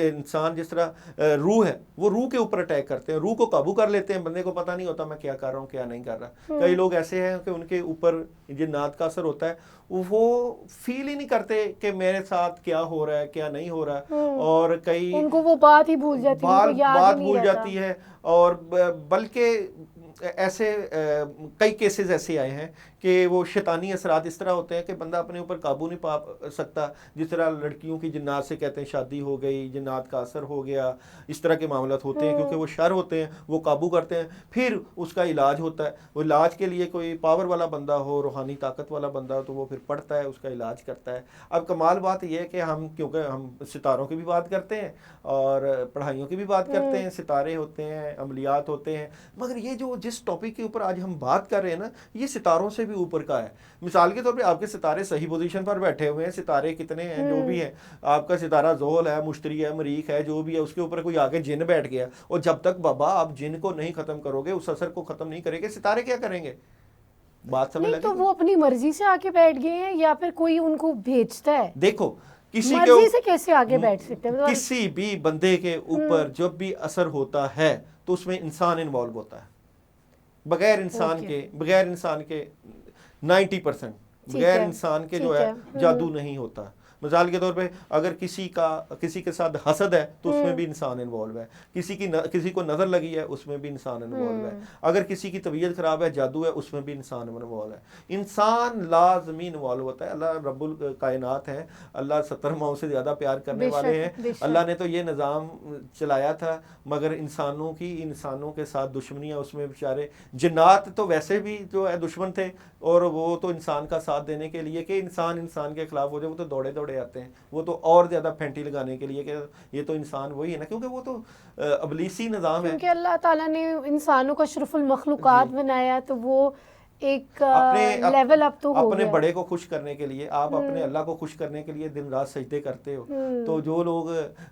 [SPEAKER 2] انسان جس طرح روح ہے، وہ روح کے اوپر اٹیک کرتے ہیں، روح کو قابو کر لیتے ہیں، بندے کو پتہ نہیں ہوتا میں کیا کر رہا ہوں کیا نہیں کر رہا. کئی لوگ ایسے ہیں کہ ان کے اوپر جنات کا اثر ہوتا ہے، وہ فیل ہی نہیں کرتے کہ میرے ساتھ کیا ہو رہا ہے کیا نہیں ہو رہا، اور کئی
[SPEAKER 1] ان کو وہ بات ہی بھول جاتی ہے،
[SPEAKER 2] بات بھول جاتی ہے. اور بلکہ ایسے کئی کیسز ایسے آئے ہیں کہ وہ شیطانی اثرات اس طرح ہوتے ہیں کہ بندہ اپنے اوپر قابو نہیں پا سکتا. جس طرح لڑکیوں کی جنات سے کہتے ہیں شادی ہو گئی، جنات کا اثر ہو گیا، اس طرح کے معاملات ہوتے ہیں کیونکہ وہ شر ہوتے ہیں، وہ قابو کرتے ہیں. پھر اس کا علاج ہوتا ہے، وہ علاج کے لیے کوئی پاور والا بندہ ہو، روحانی طاقت والا بندہ ہو، تو وہ پھر پڑھتا ہے، اس کا علاج کرتا ہے. اب کمال بات یہ ہے کہ کیونکہ ہم ستاروں کی بھی بات کرتے ہیں اور پڑھائیوں کی بھی بات کرتے ہیں، ستارے ہوتے ہیں، عملیات ہوتے ہیں، مگر یہ جو جس ٹاپک کے اوپر آج ہم بات کر رہے ہیں نا، یہ ستاروں سے بھی اوپر کا ہے. مثال کے طور پہ آپ کے ستارے صحیح پوزیشن پر بیٹھے ہوئے ہیں، ستارے کتنے ہیں جو بھی ہیں، آپ کا ستارہ زحل ہے، مشتری ہے، مریخ ہے، جو بھی ہے، اس کے اوپر کوئی آگے جن بیٹھ گیا، اور جب تک بابا آپ جن کو نہیں ختم کرو گے، اس اثر کو ختم نہیں کریں گے، ستارے کیا کریں گے؟ بات سمجھ
[SPEAKER 1] نہیں تو
[SPEAKER 2] لگی؟
[SPEAKER 1] وہ اپنی مرضی سے آ کے بیٹھ گئے ہیں یا پھر کوئی ان کو بھیجتا ہے؟
[SPEAKER 2] دیکھو کسی
[SPEAKER 1] مرضی سے کیسے آگے بیٹھ سکتے ہیں؟
[SPEAKER 2] کسی بھی بندے کے اوپر جب بھی اثر ہوتا ہے تو اس میں انسان انوالو ہوتا ہے. بغیر انسان کے 90% بغیر انسان کے جو ہے جادو نہیں ہوتا. مثال کے طور پہ اگر کسی کے ساتھ حسد ہے تو اس میں بھی انسان انوالو ہے، کسی کو نظر لگی ہے اس میں بھی انسان انوالو ہے، اگر کسی کی طبیعت خراب ہے، جادو ہے، اس میں بھی انسان انوالو ہے. انسان لازمی انوالو ہوتا ہے. اللہ رب الکائنات ہے، اللہ 70 ماؤں سے زیادہ پیار کرنے والے ہیں. اللہ نے تو یہ نظام چلایا تھا، مگر انسانوں کے ساتھ دشمنیاں، اس میں بیچارے جنات تو ویسے بھی جو ہے دشمن تھے، اور وہ تو انسان کا ساتھ دینے کے لیے کہ انسان کے خلاف ہو جائے، وہ تو دوڑے آتے ہیں، وہ تو اور زیادہ پھینٹی لگانے کے لیے کہ یہ تو انسان وہی ہے نا، کیونکہ وہ تو ابلیسی نظام ہے.
[SPEAKER 1] کیونکہ اللہ تعالیٰ نے انسانوں کو اشرف المخلوقات بنایا، تو وہ ایک لیول اپ تو ہو
[SPEAKER 2] اپنے
[SPEAKER 1] گیا.
[SPEAKER 2] بڑے کو خوش کرنے کے لیے، آپ اپنے اللہ کو خوش کرنے کے لیے دن رات سجدے کرتے ہو. تو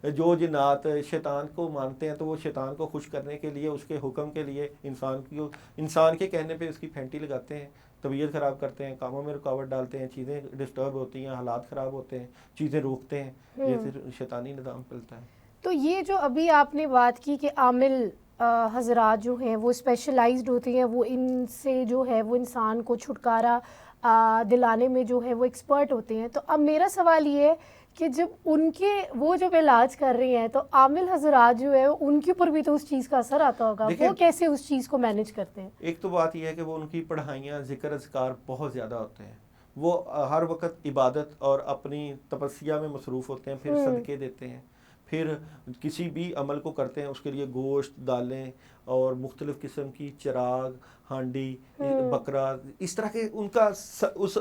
[SPEAKER 2] جو جنات شیطان کو مانتے ہیں، تو وہ شیطان کو خوش کرنے کے لیے، اس کے حکم کے لیے انسان کے کہنے پہ اس کی پھینٹی لگاتے ہیں، طبیعت خراب کرتے ہیں، کاموں میں رکاوٹ ڈالتے ہیں، چیزیں ڈسٹرب ہوتی ہیں، حالات خراب ہوتے ہیں، چیزیں روکتے ہیں. یہ پھر شیطانی نظام چلتا ہے.
[SPEAKER 1] تو یہ جو ابھی آپ نے بات کی کہ عامل حضرات جو ہیں وہ اسپیشلائزڈ ہوتے ہیں، وہ ان سے جو ہے وہ انسان کو چھٹکارا دلانے میں جو ہے وہ ایکسپرٹ ہوتے ہیں. تو اب میرا سوال یہ ہے کہ جب وہ جب علاج کر رہے ہیں، تو عامل حضرات جو ہے ان کے اوپر بھی تو اس چیز کا اثر آتا ہوگا، وہ کیسے اس چیز کو مینیج کرتے ہیں؟
[SPEAKER 2] ایک تو بات یہ ہے کہ وہ ان کی پڑھائیاں، ذکر اذکار بہت زیادہ ہوتے ہیں، وہ ہر وقت عبادت اور اپنی تپسیہ میں مصروف ہوتے ہیں، پھر صدقے دیتے ہیں، پھر کسی بھی عمل کو کرتے ہیں اس کے لیے گوشت، دالیں اور مختلف قسم کی چراغ، ہانڈی، بکرا، اس طرح کے ان کا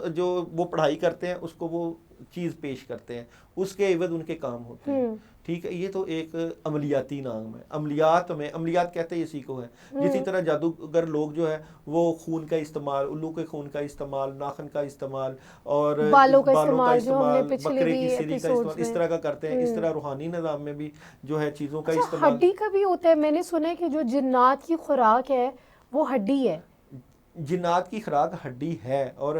[SPEAKER 2] جو وہ پڑھائی کرتے ہیں اس کو وہ چیز پیش کرتے ہیں، اس کے عوض ان کے کام ہوتے ہیں. ٹھیک ہے، یہ تو ایک عملیاتی نام ہے. عملیات کہتے ہیں اسی کو ہے. اسی طرح جادوگر لوگ جو ہے وہ خون کا استعمال، الو کے خون کا استعمال، ناخن کا استعمال اور
[SPEAKER 1] بالوں کا استعمال،
[SPEAKER 2] بکرے کی سلی کا استعمال اس طرح کا کرتے ہیں. اس طرح روحانی نظام میں بھی جو ہے چیزوں کا استعمال.
[SPEAKER 1] ہڈی کا بھی ہوتا ہے، میں نے سنا ہے کہ جو جنات کی خوراک ہے وہ ہڈی ہے.
[SPEAKER 2] جنات کی خوراک ہڈی ہے، اور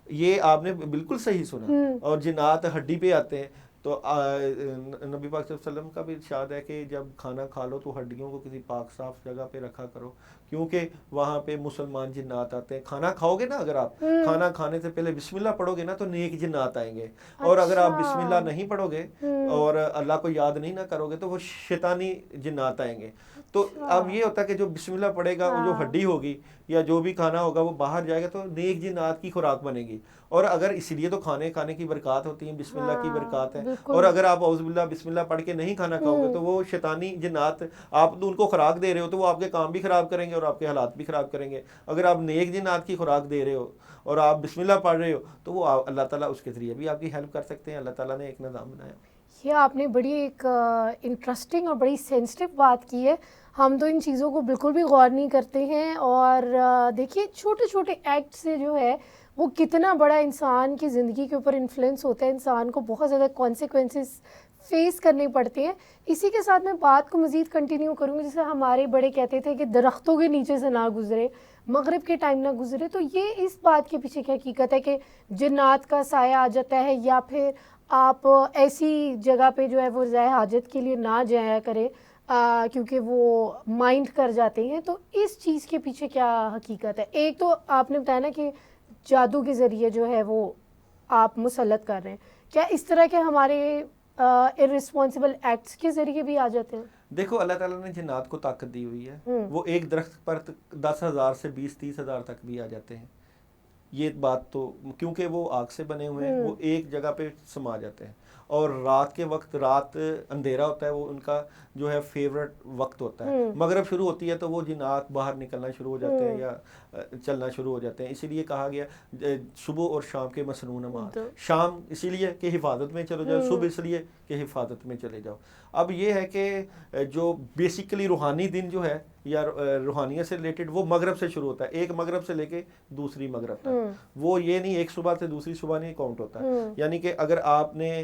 [SPEAKER 2] یہ آپ نے بالکل صحیح سنا. اور جنات ہڈی پہ آتے ہیں. تو نبی پاک صلی اللہ علیہ وسلم کا بھی ارشاد ہے کہ جب کھانا کھا لو تو ہڈیوں کو کسی پاک صاف جگہ پہ رکھا کرو، کیونکہ وہاں پہ مسلمان جنات آتے ہیں. کھانا کھاؤ گے نا، اگر آپ کھانا کھانے سے پہلے بسم اللہ پڑھو گے نا تو نیک جنات آئیں گے. اور اگر آپ بسم اللہ نہیں پڑھو گے اور اللہ کو یاد نہیں نہ کرو گے تو وہ شیطانی جنات آئیں گے. تو اب یہ ہوتا ہے کہ جو بسم اللہ پڑھے گا، وہ جو ہڈی ہوگی یا جو بھی کھانا ہوگا وہ باہر جائے گا تو نیک جنات کی خوراک بنے گی. اور اگر اس لیے تو کھانے کی برکات ہوتی ہیں، بسم اللہ کی برکات ہے. اور اگر آپ اعوذ باللہ بسم اللہ پڑھ کے نہیں کھانا کھاؤ گے تو وہ شیطانی جنات، آپ ان کو خوراک دے رہے ہو تو وہ آپ کے کام بھی خراب کریں گے اور آپ کے حالات بھی خراب کریں گے. اگر آپ نیک جنات کی خوراک دے رہے ہو اور آپ بسم اللہ پڑھ رہے ہو تو وہ اللہ تعالیٰ اس کے ذریعے بھی آپ کی ہیلپ کر سکتے ہیں. اللہ تعالیٰ نے ایک نظام بنایا.
[SPEAKER 1] یہ آپ نے بڑی ایک انٹرسٹنگ اور بڑی سینسٹیو بات کی ہے. ہم تو ان چیزوں کو بالکل بھی غور نہیں کرتے ہیں. اور دیکھیے چھوٹے چھوٹے ایکٹ سے جو ہے وہ کتنا بڑا انسان کی زندگی کے اوپر انفلوئنس ہوتا ہے. انسان کو بہت زیادہ کانسیکوینسز فیس کرنے پڑتے ہیں. اسی کے ساتھ میں بات کو مزید کنٹینیو کروں گی. جیسے ہمارے بڑے کہتے تھے کہ درختوں کے نیچے سے نہ گزرے. مغرب کے ٹائم نہ گزرے. تو یہ اس بات کے پیچھے کیا حقیقت ہے کہ جنات کا سایہ آ جاتا ہے, یا پھر آپ ایسی جگہ پہ جو ہے وہ رضائے حاجت کے لیے نہ جایا کریں کیونکہ وہ مائنڈ کر جاتے ہیں. تو اس چیز کے پیچھے کیا حقیقت ہے؟ ایک تو آپ نے بتایا نا کہ جادو کے ذریعے جو ہے وہ آپ مسلط کر رہے ہیں, کیا اس طرح کے ہمارے ارسپانسبل ایکٹس کے ذریعے بھی آ جاتے ہیں؟
[SPEAKER 2] دیکھو اللہ تعالیٰ نے جنات کو طاقت دی ہوئی ہے, وہ ایک درخت پر 10,000 سے 20-30,000 تک بھی آ جاتے ہیں. یہ بات تو کیونکہ وہ آگ سے بنے ہوئے ہیں, وہ ایک جگہ پہ سما جاتے ہیں. اور رات کے وقت, رات اندھیرا ہوتا ہے, وہ ان کا جو ہے فیورٹ وقت ہوتا ہے. مغرب شروع ہوتی ہے تو وہ جنات باہر نکلنا شروع ہو جاتے ہیں یا چلنا شروع ہو جاتے ہیں. اسی لیے کہا گیا صبح اور شام کے مسنون نماز, شام اسی لیے کہ حفاظت میں چلو جاؤ, صبح اس لیے کہ حفاظت میں چلے جاؤ. اب یہ ہے کہ جو بیسیکلی روحانی دن جو ہے یا روحانیت سے ریلیٹڈ وہ مغرب سے شروع ہوتا ہے, ایک مغرب سے لے کے دوسری مغرب تک. وہ یہ نہیں ایک صبح سے دوسری صبح نہیں کاؤنٹ ہوتا. یعنی کہ اگر آپ نے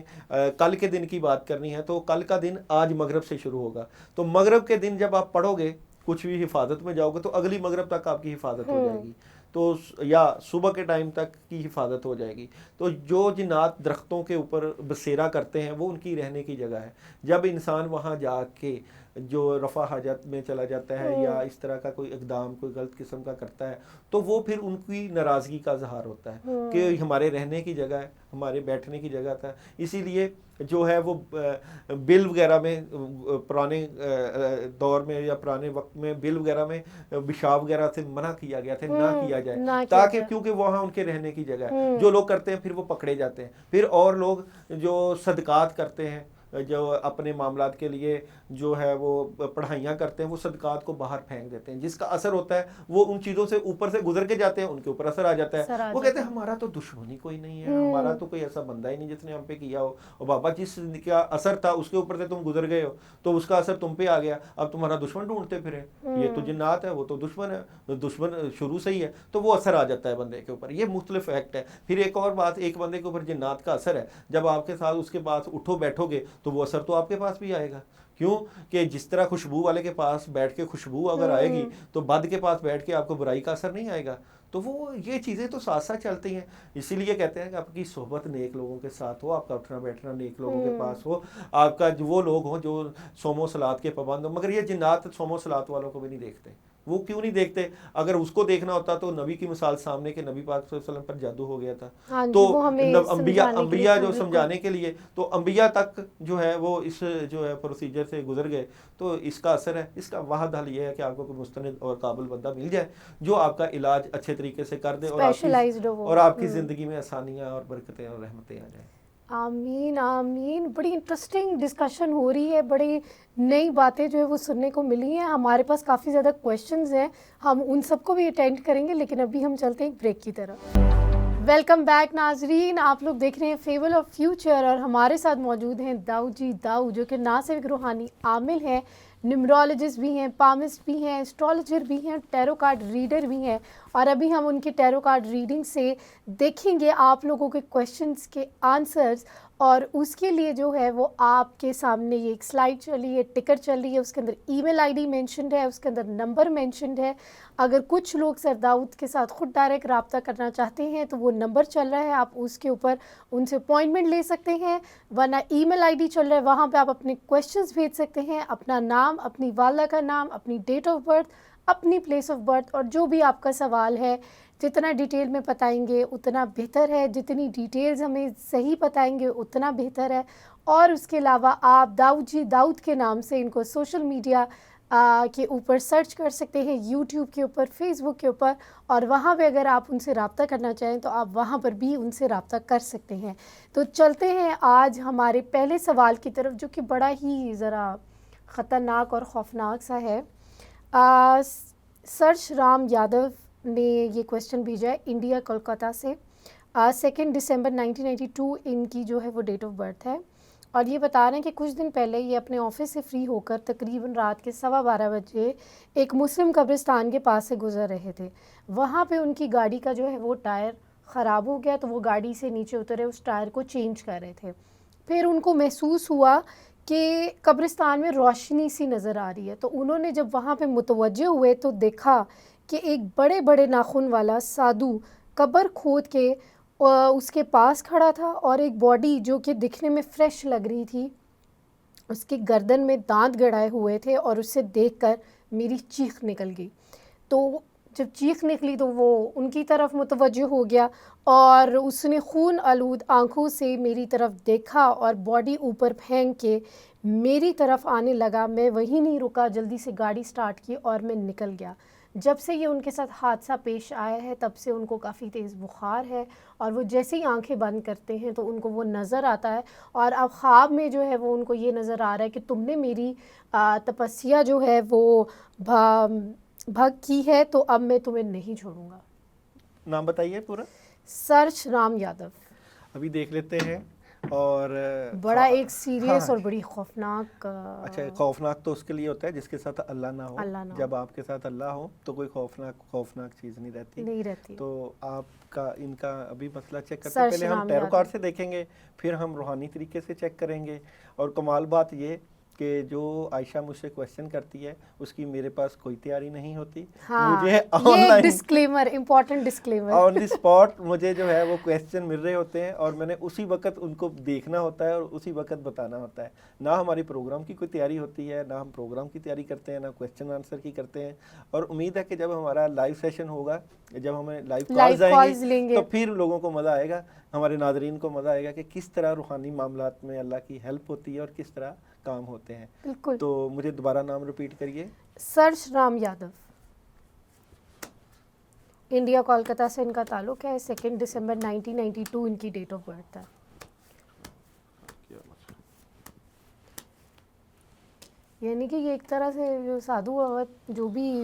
[SPEAKER 2] کل کے دن کی بات کرنی ہے تو کل کا دن آج مغرب سے شروع ہوگا, تو مغرب کے دن جب آپ پڑھو گے کچھ بھی حفاظت میں جاؤ گے تو اگلی مغرب تک آپ کی حفاظت ہو جائے گی, تو یا صبح کے ٹائم تک کی حفاظت ہو جائے گی. تو جو جنات درختوں کے اوپر بسیرا کرتے ہیں وہ ان کی رہنے کی جگہ ہے. جب انسان وہاں جا کے جو رفع حاجت میں چلا جاتا ہے یا اس طرح کا کوئی اقدام کوئی غلط قسم کا کرتا ہے تو وہ پھر ان کی ناراضگی کا اظہار ہوتا ہے کہ ہمارے رہنے کی جگہ ہے, ہمارے بیٹھنے کی جگہ تھا. اسی لیے جو ہے وہ بل وغیرہ میں پرانے دور میں یا پرانے وقت میں بل وغیرہ میں پیشاب وغیرہ سے منع کیا گیا تھا, نہ کیا جائے, تاکہ کیونکہ وہاں ان کے رہنے کی جگہ ہے. جو لوگ کرتے ہیں پھر وہ پکڑے جاتے ہیں. پھر اور لوگ جو صدقات کرتے ہیں, جو اپنے معاملات کے لیے جو ہے وہ پڑھائیاں کرتے ہیں, وہ صدقات کو باہر پھینک دیتے ہیں, جس کا اثر ہوتا ہے وہ ان چیزوں سے اوپر سے گزر کے جاتے ہیں, ان کے اوپر اثر آ جاتا ہے. وہ کہتے ہیں ہمارا تو دشمنی کوئی نہیں ہے, ہمارا تو کوئی ایسا بندہ ہی نہیں جس نے ہم پہ کیا ہو, اور بابا جس کا اثر تھا اس کے اوپر سے تم گزر گئے ہو تو اس کا اثر تم پہ آ گیا, اب تمہارا دشمن ڈھونڈتے پھرے. یہ تو جنات ہے, وہ تو دشمن ہے, دشمن شروع سے ہی ہے, تو وہ اثر آ جاتا ہے بندے کے اوپر. یہ مختلف ایکٹ ہے. پھر ایک اور بات, ایک بندے کے اوپر جنات کا اثر ہے, جب آپ کے ساتھ اس کے پاس اٹھو بیٹھو گے تو وہ اثر تو آپ کے پاس بھی آئے گا. کیوں کہ جس طرح خوشبو والے کے پاس بیٹھ کے خوشبو اگر آئے گی تو بد کے پاس بیٹھ کے آپ کو برائی کا اثر نہیں آئے گا. تو وہ یہ چیزیں تو ساتھ ساتھ چلتی ہیں. اسی لیے کہتے ہیں کہ آپ کی صحبت نیک لوگوں کے ساتھ ہو, آپ کا اٹھنا بیٹھنا نیک لوگوں کے پاس ہو, آپ کا وہ لوگ ہوں جو صوم و صلات کے پابند ہوں. مگر یہ جنات صوم و صلات والوں کو بھی نہیں دیکھتے. وہ کیوں نہیں دیکھتے؟ اگر اس کو دیکھنا ہوتا تو نبی کی مثال سامنے کہ نبی پاک صلی اللہ علیہ وسلم پر جادو ہو گیا تھا. تو انبیاء جو سمجھانے کے لیے, تو انبیاء تک جو ہے وہ اس جو ہے پروسیجر سے گزر گئے. تو اس کا اثر ہے. اس کا واحد حل یہ ہے کہ آپ کو کوئی مستند اور قابل بندہ مل جائے جو آپ کا علاج اچھے طریقے سے کر دے اور آپ کی زندگی میں آسانیاں اور برکتیں اور رحمتیں آ جائیں.
[SPEAKER 1] آمین آمین. بڑی انٹرسٹنگ ڈسکشن ہو رہی ہے, بڑی نئی باتیں جو ہے وہ سننے کو ملی ہیں. ہمارے پاس کافی زیادہ کویشچنز ہیں, ہم ان سب کو بھی اٹینڈ کریں گے, لیکن ابھی ہم چلتے ہیں ایک بریک کی طرف. ویلکم بیک ناظرین, آپ لوگ دیکھ رہے ہیں فیبل آف فیوچر, اور ہمارے ساتھ موجود ہیں داؤد جی داؤد, جو کہ نہ صرف روحانی عامل ہیں, نمرولوجسٹ بھی ہیں, پامسٹ بھی ہیں, اسٹرالوجر بھی ہیں, ٹیرو کارڈ ریڈر بھی ہیں. اور ابھی ہم ان کے ٹیرو کارڈ ریڈنگ سے دیکھیں گے آپ لوگوں کے کویشچنس کے آنسرز, اور اس کے لیے جو ہے وہ آپ کے سامنے یہ ایک سلائڈ چل رہی ہے, ٹکر چل رہی ہے, اس کے اندر ای میل آئی ڈی مینشنڈ ہے, اس کے اندر نمبر مینشنڈ ہے. اگر کچھ لوگ سر داؤد کے ساتھ خود ڈائریکٹ رابطہ کرنا چاہتے ہیں تو وہ نمبر چل رہا ہے, آپ اس کے اوپر ان سے اپوائنٹمنٹ لے سکتے ہیں, ورنہ ای میل آئی ڈی چل رہا ہے, وہاں پہ آپ اپنے کویشچنس بھیج سکتے ہیں, اپنا نام, اپنی والدہ کا نام, اپنی ڈیٹ آف برتھ, اپنی پلیس آف برتھ, اور جو بھی آپ کا سوال ہے جتنا ڈیٹیل میں بتائیں گے اتنا بہتر ہے, جتنی ڈیٹیلز ہمیں صحیح بتائیں گے اتنا بہتر ہے. اور اس کے علاوہ آپ داؤد جی داؤد کے نام سے ان کو سوشل میڈیا کے اوپر سرچ کر سکتے ہیں, یوٹیوب کے اوپر, فیس بک کے اوپر, اور وہاں پہ اگر آپ ان سے رابطہ کرنا چاہیں تو آپ وہاں پر بھی ان سے رابطہ کر سکتے ہیں. تو چلتے ہیں آج ہمارے پہلے سوال کی طرف, جو کہ بڑا ہی ذرا خطرناک اور خوفناک سا ہے. سرش رام یادو نے یہ کویشچن بھیجا ہے انڈیا کولکاتہ سے. 2 دسمبر 1992 ان کی جو ہے وہ ڈیٹ آف برتھ ہے, اور یہ بتا رہے ہیں کہ کچھ دن پہلے یہ اپنے آفس سے فری ہو کر تقریباً رات کے 12:15 بجے ایک مسلم قبرستان کے پاس سے گزر رہے تھے. وہاں پہ ان کی گاڑی کا جو ہے وہ ٹائر خراب ہو گیا, تو وہ گاڑی سے نیچے اترے, اس ٹائر کو چینج کر رہے تھے. پھر ان کو محسوس ہوا کہ قبرستان میں روشنی سی نظر آ رہی ہے, تو انہوں نے جب وہاں پہ متوجہ ہوئے تو دیکھا کہ ایک بڑے بڑے ناخن والا سادھو قبر کھود کے اس کے پاس کھڑا تھا اور ایک باڈی جو کہ دکھنے میں فریش لگ رہی تھی، اس کی گردن میں دانت گڑائے ہوئے تھے، اور اسے دیکھ کر میری چیخ نکل گئی. تو جب چیخ نکلی تو وہ ان کی طرف متوجہ ہو گیا اور اس نے خون آلود آنکھوں سے میری طرف دیکھا اور باڈی اوپر پھینک کے میری طرف آنے لگا. میں وہیں نہیں رکا، جلدی سے گاڑی سٹارٹ کی اور میں نکل گیا. جب سے یہ ان کے ساتھ حادثہ پیش آیا ہے تب سے ان کو کافی تیز بخار ہے، اور وہ جیسے ہی آنکھیں بند کرتے ہیں تو ان کو وہ نظر آتا ہے، اور اب خواب میں جو ہے وہ ان کو یہ نظر آ رہا ہے کہ تم نے میری تپسیا جو ہے وہ بھگ کی ہے، تو اب میں تمہیں نہیں چھوڑوں گا.
[SPEAKER 2] نام بتائیے پورا.
[SPEAKER 1] سرش رام یادو.
[SPEAKER 2] ابھی دیکھ لیتے ہیں. اور
[SPEAKER 1] بڑا ایک سیریس اور بڑی خوفناک.
[SPEAKER 2] اچھا، خوفناک تو اس کے لیے ہوتا ہے جس کے ساتھ اللہ نہ ہو. جب آپ کے ساتھ اللہ ہو تو کوئی خوفناک چیز نہیں رہتی. تو آپ کا ان کا ابھی مسئلہ چیک کرتے ہیں. پہلے ہم ٹیرو کارڈ سے دیکھیں گے، پھر ہم روحانی طریقے سے چیک کریں گے. اور کمال بات یہ کہ جو عائشہ مجھ سے کویسچن کرتی ہے اس کی میرے پاس کوئی تیاری نہیں ہوتی. مجھے
[SPEAKER 1] یہ ڈسکلیمر، امپورٹنٹ ڈسکلیمر،
[SPEAKER 2] آن دی اسپاٹ مجھے جو ہے وہ کویسچن مل رہے ہوتے ہیں اور میں نے اسی وقت ان کو دیکھنا ہوتا ہے اور اسی وقت بتانا ہوتا ہے. نہ ہماری پروگرام کی کوئی تیاری ہوتی ہے، نہ ہم پروگرام کی تیاری کرتے ہیں، نہ کویسچن آنسر کی کرتے ہیں. اور امید ہے کہ جب ہمارا لائیو سیشن ہوگا، جب ہمیں لائیو کالز آئیں گے تو پھر لوگوں کو مزہ آئے گا، ہمارے ناظرین کو مزہ آئے گا کہ کس طرح روحانی معاملات میں اللہ کی ہیلپ ہوتی ہے اور کس طرح کام ہوتے ہیں.
[SPEAKER 1] بالکل.
[SPEAKER 2] تو مجھے دوبارہ نام ریپیٹ کریے.
[SPEAKER 1] سرش رام یادو. انڈیا کولکتہ سے ان کا تعلق ہے. 2 دسمبر 1992 ان کی ڈیٹ آف برتھ ہے. یعنی کہ یہ ایک طرح سے جو سادھو جو بھی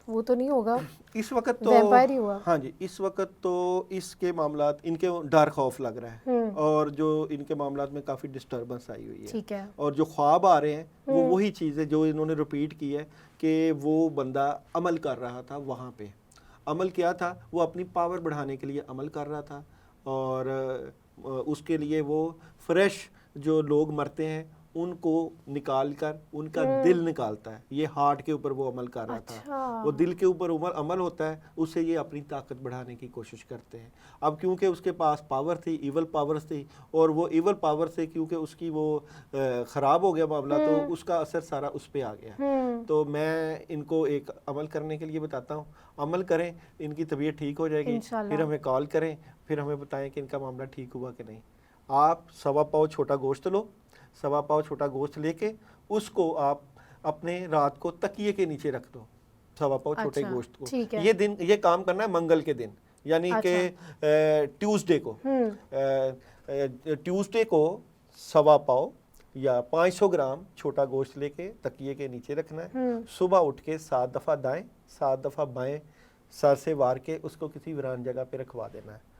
[SPEAKER 1] وہ تو نہیں ہوگا
[SPEAKER 2] اس وقت تو
[SPEAKER 1] ویمپائر ہی ہوا.
[SPEAKER 2] ہاں جی، اس وقت تو اس کے معاملات ان کے ڈر خوف لگ رہا ہے اور جو ان کے معاملات میں کافی ڈسٹربنس آئی ہوئی ہے.
[SPEAKER 1] ٹھیک ہے.
[SPEAKER 2] اور جو خواب آ رہے ہیں وہ وہی چیز ہے جو انہوں نے ریپیٹ کی ہے کہ وہ بندہ عمل کر رہا تھا. وہاں پہ عمل کیا تھا؟ وہ اپنی پاور بڑھانے کے لیے عمل کر رہا تھا اور اس کے لیے وہ فریش جو لوگ مرتے ہیں ان کو نکال کر ان کا دل نکالتا ہے. یہ ہارٹ کے اوپر وہ عمل کر رہا تھا. وہ دل کے اوپر عمل ہوتا ہے، اس سے یہ اپنی طاقت بڑھانے کی کوشش کرتے ہیں. اب کیونکہ اس کے پاس پاور تھی، ایول پاورز تھی، اور وہ ایول پاور سے کیونکہ اس کی وہ خراب ہو گیا معاملہ تو اس کا اثر سارا اس پہ آ گیا. تو میں ان کو ایک عمل کرنے کے لیے بتاتا ہوں. عمل کریں، ان کی طبیعت ٹھیک ہو جائے گی. پھر ہمیں کال کریں، پھر ہمیں بتائیں کہ ان کا معاملہ ٹھیک ہوا کہ نہیں. آپ 1.25 پاؤ چھوٹا گوشت لو. 1.25 پاؤ چھوٹا گوشت لے کے اس کو آپ اپنے رات کو تکیے کے نیچے رکھ دو. 1.25 پاؤ چھوٹے گوشت کو. یہ کام کرنا ہے منگل کے دن، یعنی کہ ٹیوزڈے کو. ٹیوزڈے کو 1.25 پاؤ یا 500 گرام چھوٹا گوشت لے کے تکیے کے نیچے رکھنا ہے. صبح اٹھ کے 7 دفعہ دائیں 7 دفعہ بائیں سر سے وار کے اس کو کسی ویران جگہ پہ رکھوا دینا ہے.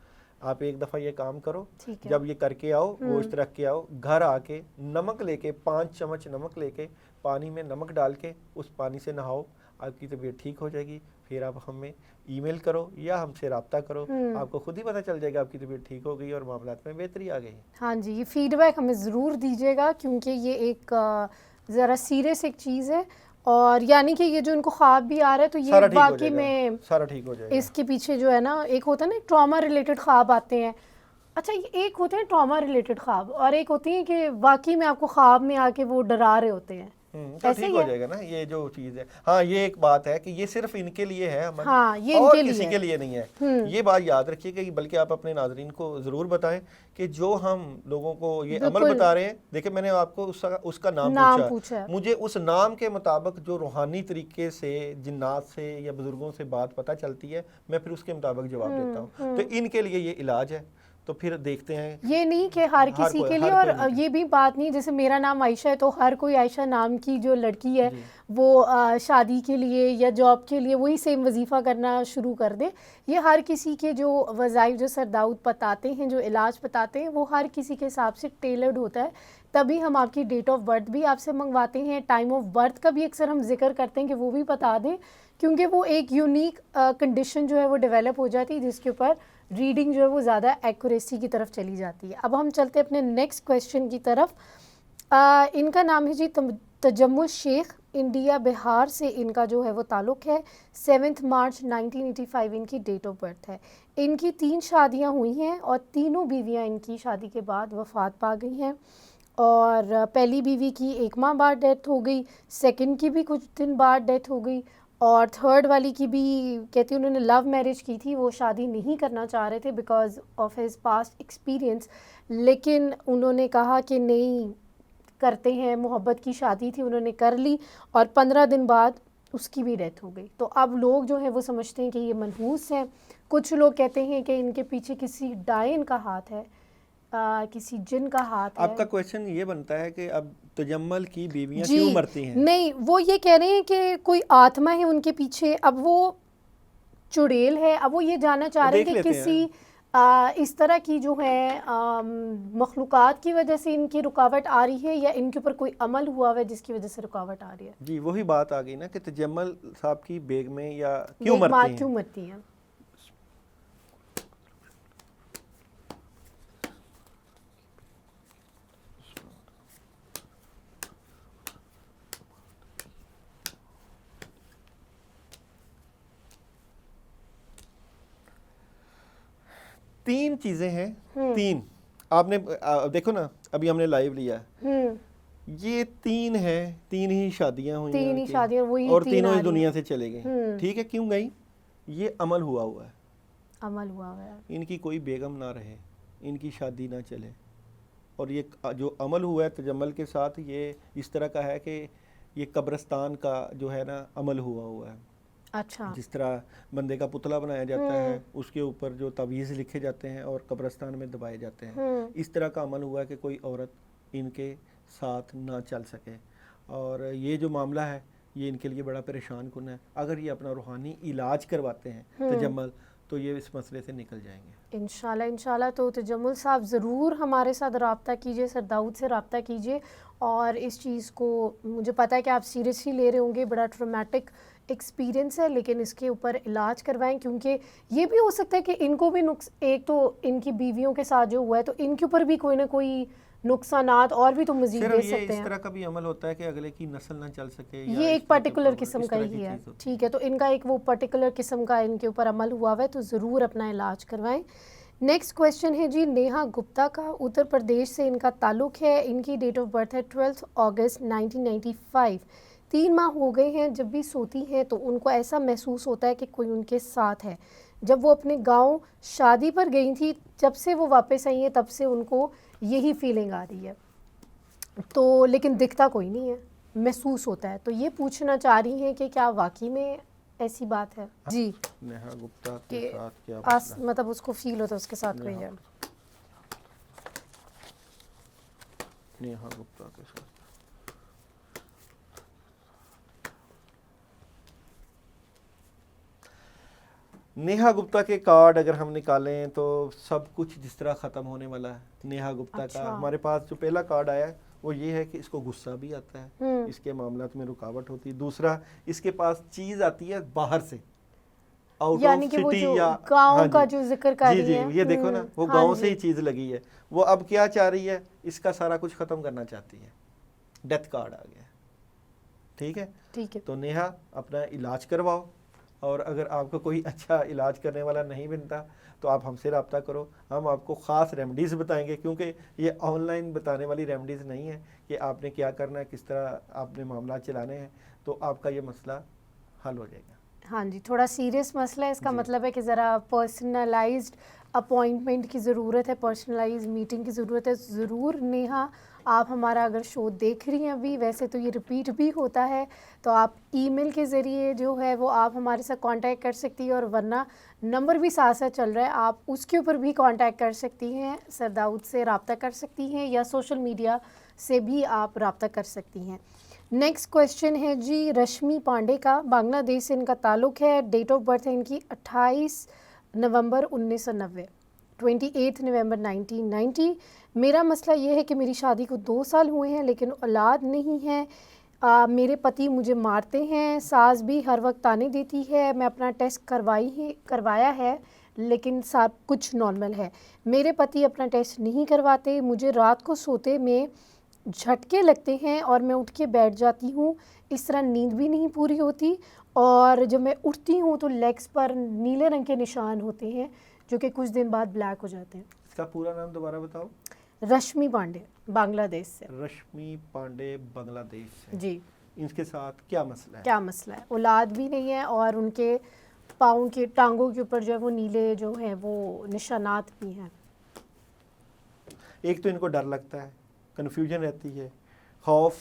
[SPEAKER 2] آپ ایک دفعہ یہ کام کرو. جب یہ کر کے آؤ، گوشت رکھ کے آؤ، گھر آ کے نمک لے کے 5 چمچ نمک لے کے پانی میں نمک ڈال کے اس پانی سے نہاؤ. آپ کی طبیعت ٹھیک ہو جائے گی. پھر آپ ہمیں ای میل کرو یا ہم سے رابطہ کرو. آپ کو خود ہی پتہ چل جائے گا آپ کی طبیعت ٹھیک ہو گئی اور معاملات میں بہتری آ گئی.
[SPEAKER 1] ہاں جی، یہ فیڈ بیک ہمیں ضرور دیجیے گا کیونکہ یہ ایک ذرا سیریس ایک چیز ہے. اور یعنی کہ یہ جو ان کو خواب بھی آ رہا ہے تو یہ واقعی میں
[SPEAKER 2] سارا ٹھیک ہو جائے گا.
[SPEAKER 1] اس کے پیچھے جو ہے نا ایک ہوتا ہے نا ٹراما ریلیٹڈ خواب آتے ہیں. اچھا، ایک ہوتے ہیں ٹراما ریلیٹڈ خواب اور ایک ہوتی ہیں کہ واقعی میں آپ کو خواب میں آ کے وہ ڈرا رہے ہوتے ہیں.
[SPEAKER 2] تو ٹھیک ہو جائے گا نا یہ جو چیز ہے. ہاں، یہ ایک بات ہے کہ یہ صرف ان کے لیے ہے، اور کسی کے لیے نہیں ہے. یہ بات یاد رکھیے کہ بلکہ آپ اپنے ناظرین کو ضرور بتائیں کہ جو ہم لوگوں کو یہ عمل بتا رہے ہیں. دیکھیں، میں نے آپ کو اس کا نام پوچھا. مجھے اس نام کے مطابق جو روحانی طریقے سے جنات سے یا بزرگوں سے بات پتہ چلتی ہے میں پھر اس کے مطابق جواب دیتا ہوں. تو ان کے لیے یہ علاج ہے. تو پھر دیکھتے ہیں، یہ
[SPEAKER 1] نہیں کہ ہر کسی کے لیے، اور یہ بھی بات نہیں جیسے میرا نام عائشہ ہے تو ہر کوئی عائشہ نام کی جو لڑکی ہے وہ شادی کے لیے یا جاب کے لیے وہی سیم وظیفہ کرنا شروع کر دے. یہ ہر کسی کے جو وظائف جو سر داؤد بتاتے ہیں، جو علاج بتاتے ہیں، وہ ہر کسی کے حساب سے ٹیلرڈ ہوتا ہے. تبھی ہم آپ کی ڈیٹ آف برتھ بھی آپ سے منگواتے ہیں. ٹائم آف برتھ کا بھی اکثر ہم ذکر کرتے ہیں کہ وہ بھی بتا دیں کیونکہ وہ ایک یونیک کنڈیشن جو ہے وہ ڈیولپ ہو جاتی ہے جس کے اوپر ریڈنگ جو ہے وہ زیادہ ایکوریسی کی طرف چلی جاتی ہے. اب ہم چلتے اپنے نیکسٹ کویشچن کی طرف. ان کا نام ہے جی تجمل شیخ انڈیا بہار سے ان کا جو ہے وہ تعلق ہے. 7 مارچ 1985 ان کی ڈیٹ آف برتھ ہے. ان کی 3 شادیاں ہوئی ہیں اور تینوں بیویاں ان کی شادی کے بعد وفات پا گئی ہیں. اور پہلی بیوی کی 1 ماہ بعد ڈیتھ ہو گئی, سیکنڈ کی بھی کچھ دن بعد ڈیتھ ہو گئی, اور تھرڈ والی کی بھی کہتی انہوں نے لو میرج کی تھی, وہ شادی نہیں کرنا چاہ رہے تھے because of his past experience, لیکن انہوں نے کہا کہ نہیں کرتے ہیں, محبت کی شادی تھی, انہوں نے کر لی اور 15 دن بعد اس کی بھی ڈیتھ ہو گئی. تو اب لوگ جو ہیں وہ سمجھتے ہیں کہ یہ منحوس ہیں. کچھ لوگ کہتے ہیں کہ ان کے پیچھے کسی ڈائن کا ہاتھ ہے, کسی جن کا ہاتھ ہے.
[SPEAKER 2] آپ کا کویشچن یہ بنتا ہے کہ اب تجمل کی بیویاں کیوں مرتی ہیں؟
[SPEAKER 1] نہیں, وہ یہ کہہ رہے ہیں کہ کوئی آتما ہے ان کے پیچھے. اب وہ چڑیل ہے, اب وہ یہ جاننا چاہ رہے ہیں کہ کسی اس طرح کی جو ہے مخلوقات کی وجہ سے ان کی رکاوٹ آ رہی ہے یا ان کے اوپر کوئی عمل ہوا ہوا ہے جس کی وجہ سے رکاوٹ آ رہی ہے.
[SPEAKER 2] جی وہی بات آ گئی نا کہ تجمل صاحب کی بیگمیں یا کیوں مرتی ہیں. 3 چیزیں ہیں. 3 آپ نے دیکھو نا, ابھی ہم نے لائیو لیا ہے, یہ 3 ہے, 3 ہی شادیاں ہوئی ہیں اور تینوں ہی دنیا سے چلے گئے. ٹھیک ہے, کیوں گئی؟ یہ عمل ہوا ہے. ان کی کوئی بیگم نہ رہے, ان کی شادی نہ چلے, اور یہ جو عمل ہوا ہے تجمل کے ساتھ یہ اس طرح کا ہے کہ یہ قبرستان کا جو ہے نا عمل ہوا ہے.
[SPEAKER 1] اچھا,
[SPEAKER 2] جس طرح بندے کا پتلا بنایا جاتا ہے, اس کے اوپر جو تعویذ لکھے جاتے ہیں اور قبرستان میں دبائے جاتے ہیں, اس طرح کا عمل ہوا ہے کہ کوئی عورت ان کے ساتھ نہ چل سکے. اور یہ جو معاملہ ہے یہ ان کے لیے بڑا پریشان کن ہے. اگر یہ اپنا روحانی علاج کرواتے ہیں تجمل تو یہ اس مسئلے سے نکل جائیں گے
[SPEAKER 1] انشاءاللہ. تو تجمل صاحب ضرور ہمارے ساتھ رابطہ کیجئے, سر داؤد سے رابطہ کیجئے, اور اس چیز کو مجھے پتہ ہے کہ آپ سیریسلی لے رہے ہوں گے, بڑا ٹرامیٹک ایکسپیرینس ہے, لیکن اس کے اوپر علاج کروائیں, کیونکہ یہ بھی ہو سکتا ہے کہ ان کو بھی ایک تو ان کی بیویوں کے ساتھ جو ہوا ہے تو ان کے اوپر بھی کوئی نہ کوئی نقصانات اور بھی تو مزید دے سکتے ہیں.
[SPEAKER 2] اس طرح کا بھی عمل ہوتا ہے کہ اگلے کی نسل نہ چل سکے,
[SPEAKER 1] یہ ایک پرٹیکولر قسم کا ہی ہے. ٹھیک ہے, تو ان کا ایک وہ پرٹیکولر قسم کا ان کے اوپر عمل ہوا ہے, تو ضرور اپنا علاج کروائیں. نیکسٹ کویشچن ہے جی نیہا گپتا کا, اتر پردیش سے ان کا تعلق ہے. ان کی ڈیٹ آف برتھ ہے 12 اگست 1995. 3 ماہ ہو گئے ہیں. جب بھی سوتی ہیں تو ان کو ایسا محسوس ہوتا ہے کہ کوئی ان کے ساتھ ہے. جب وہ اپنے گاؤں شادی پر گئی تھی, جب سے وہ واپس آئی ہیں تب سے ان کو یہی فیلنگ آ رہی ہے, تو لیکن دکھتا کوئی نہیں ہے, محسوس ہوتا ہے. تو یہ پوچھنا چاہ رہی ہیں کہ کیا واقعی میں ایسی بات ہے؟ جی,
[SPEAKER 2] نیہا گپتا کے ساتھ کیا
[SPEAKER 1] مطلب اس کو فیل ہوتا ہے اس کے ساتھ کوئی ہے.
[SPEAKER 2] نیہا گپتا کے ساتھ نیہا گپتا کے کارڈ اگر ہم نکالیں تو سب کچھ جس طرح ختم ہونے والا ہے. نیہا گپتا کا ہمارے پاس جو پہلا کارڈ آیا ہے وہ یہ ہے کہ اس کو غصہ بھی آتا ہے, اس کے معاملات میں رکاوٹ ہوتی ہے. دوسرا اس کے پاس چیز آتی ہے باہر سے,
[SPEAKER 1] یعنی کہ وہ جو گاؤں کا جو ذکر کر رہی ہے,
[SPEAKER 2] یہ دیکھو نا, وہ گاؤں سے ہی چیز لگی ہے. وہ اب کیا چاہ رہی ہے, اس کا سارا کچھ ختم کرنا چاہتی ہے. ڈیتھ کارڈ آ گیا. ٹھیک ہے, تو نیہا اپنا علاج کرواؤ, اور اگر آپ کو کوئی اچھا علاج کرنے والا نہیں ملتا تو آپ ہم سے رابطہ کرو, ہم آپ کو خاص ریمیڈیز بتائیں گے, کیونکہ یہ آن لائن بتانے والی ریمیڈیز نہیں ہے کہ آپ نے کیا کرنا ہے, کس طرح آپ نے معاملات چلانے ہیں, تو آپ کا یہ مسئلہ حل ہو جائے گا.
[SPEAKER 1] ہاں جی, تھوڑا سیریس مسئلہ ہے, اس کا مطلب ہے کہ ذرا پرسنلائزڈ اپوائنٹمنٹ کی ضرورت ہے, پرسنلائز میٹنگ کی ضرورت ہے. ضرور نیہا آپ ہمارا اگر شو دیکھ رہی ہیں ابھی, ویسے تو یہ ریپیٹ بھی ہوتا ہے, تو آپ ای میل کے ذریعے جو ہے وہ آپ ہمارے ساتھ کانٹیکٹ کر سکتی ہیں, اور ورنہ نمبر بھی ساتھ ساتھ چل رہا ہے, آپ اس کے اوپر بھی کانٹیکٹ کر سکتی ہیں, سر داؤد سے رابطہ کر سکتی ہیں, یا سوشل میڈیا سے بھی آپ رابطہ کر سکتی ہیں. نیکسٹ کویشچن ہے جی رشمی پانڈے کا, بنگلہ دیش سے ان کا تعلق ہے. ڈیٹ آف برتھ ہے ان کی 28 نومبر 1990, 28 نومبر 1990. میرا مسئلہ یہ ہے کہ میری شادی کو 2 سال ہوئے ہیں لیکن اولاد نہیں ہے. میرے پتی مجھے مارتے ہیں, ساس بھی ہر وقت تانے دیتی ہے. میں اپنا ٹیسٹ کروایا ہے لیکن سب کچھ نارمل ہے. میرے پتی اپنا ٹیسٹ نہیں کرواتے. مجھے رات کو سوتے میں جھٹکے لگتے ہیں اور میں اٹھ کے بیٹھ جاتی ہوں, اس طرح نیند بھی نہیں پوری ہوتی, اور جب میں اٹھتی ہوں تو لیگس پر نیلے رنگ کے نشان ہوتے ہیں جو کہ کچھ دن بعد بلیک ہو جاتے ہیں.
[SPEAKER 2] اس کا پورا نام دوبارہ بتاؤ.
[SPEAKER 1] رشمی پانڈے, بنگلہ دیش سے.
[SPEAKER 2] رشمی پانڈے, بنگلہ دیش سے.
[SPEAKER 1] جی.
[SPEAKER 2] ان کے ساتھ کیا مسئلہ ہے؟
[SPEAKER 1] کیا مسئلہ ہے؟ اولاد بھی نہیں ہے اور ان کے پاؤں کے ٹانگوں کے اوپر جو ہے وہ نیلے جو ہیں وہ نشانات بھی ہیں.
[SPEAKER 2] ایک تو ان کو ڈر لگتا ہے, کنفیوژن رہتی ہے, خوف,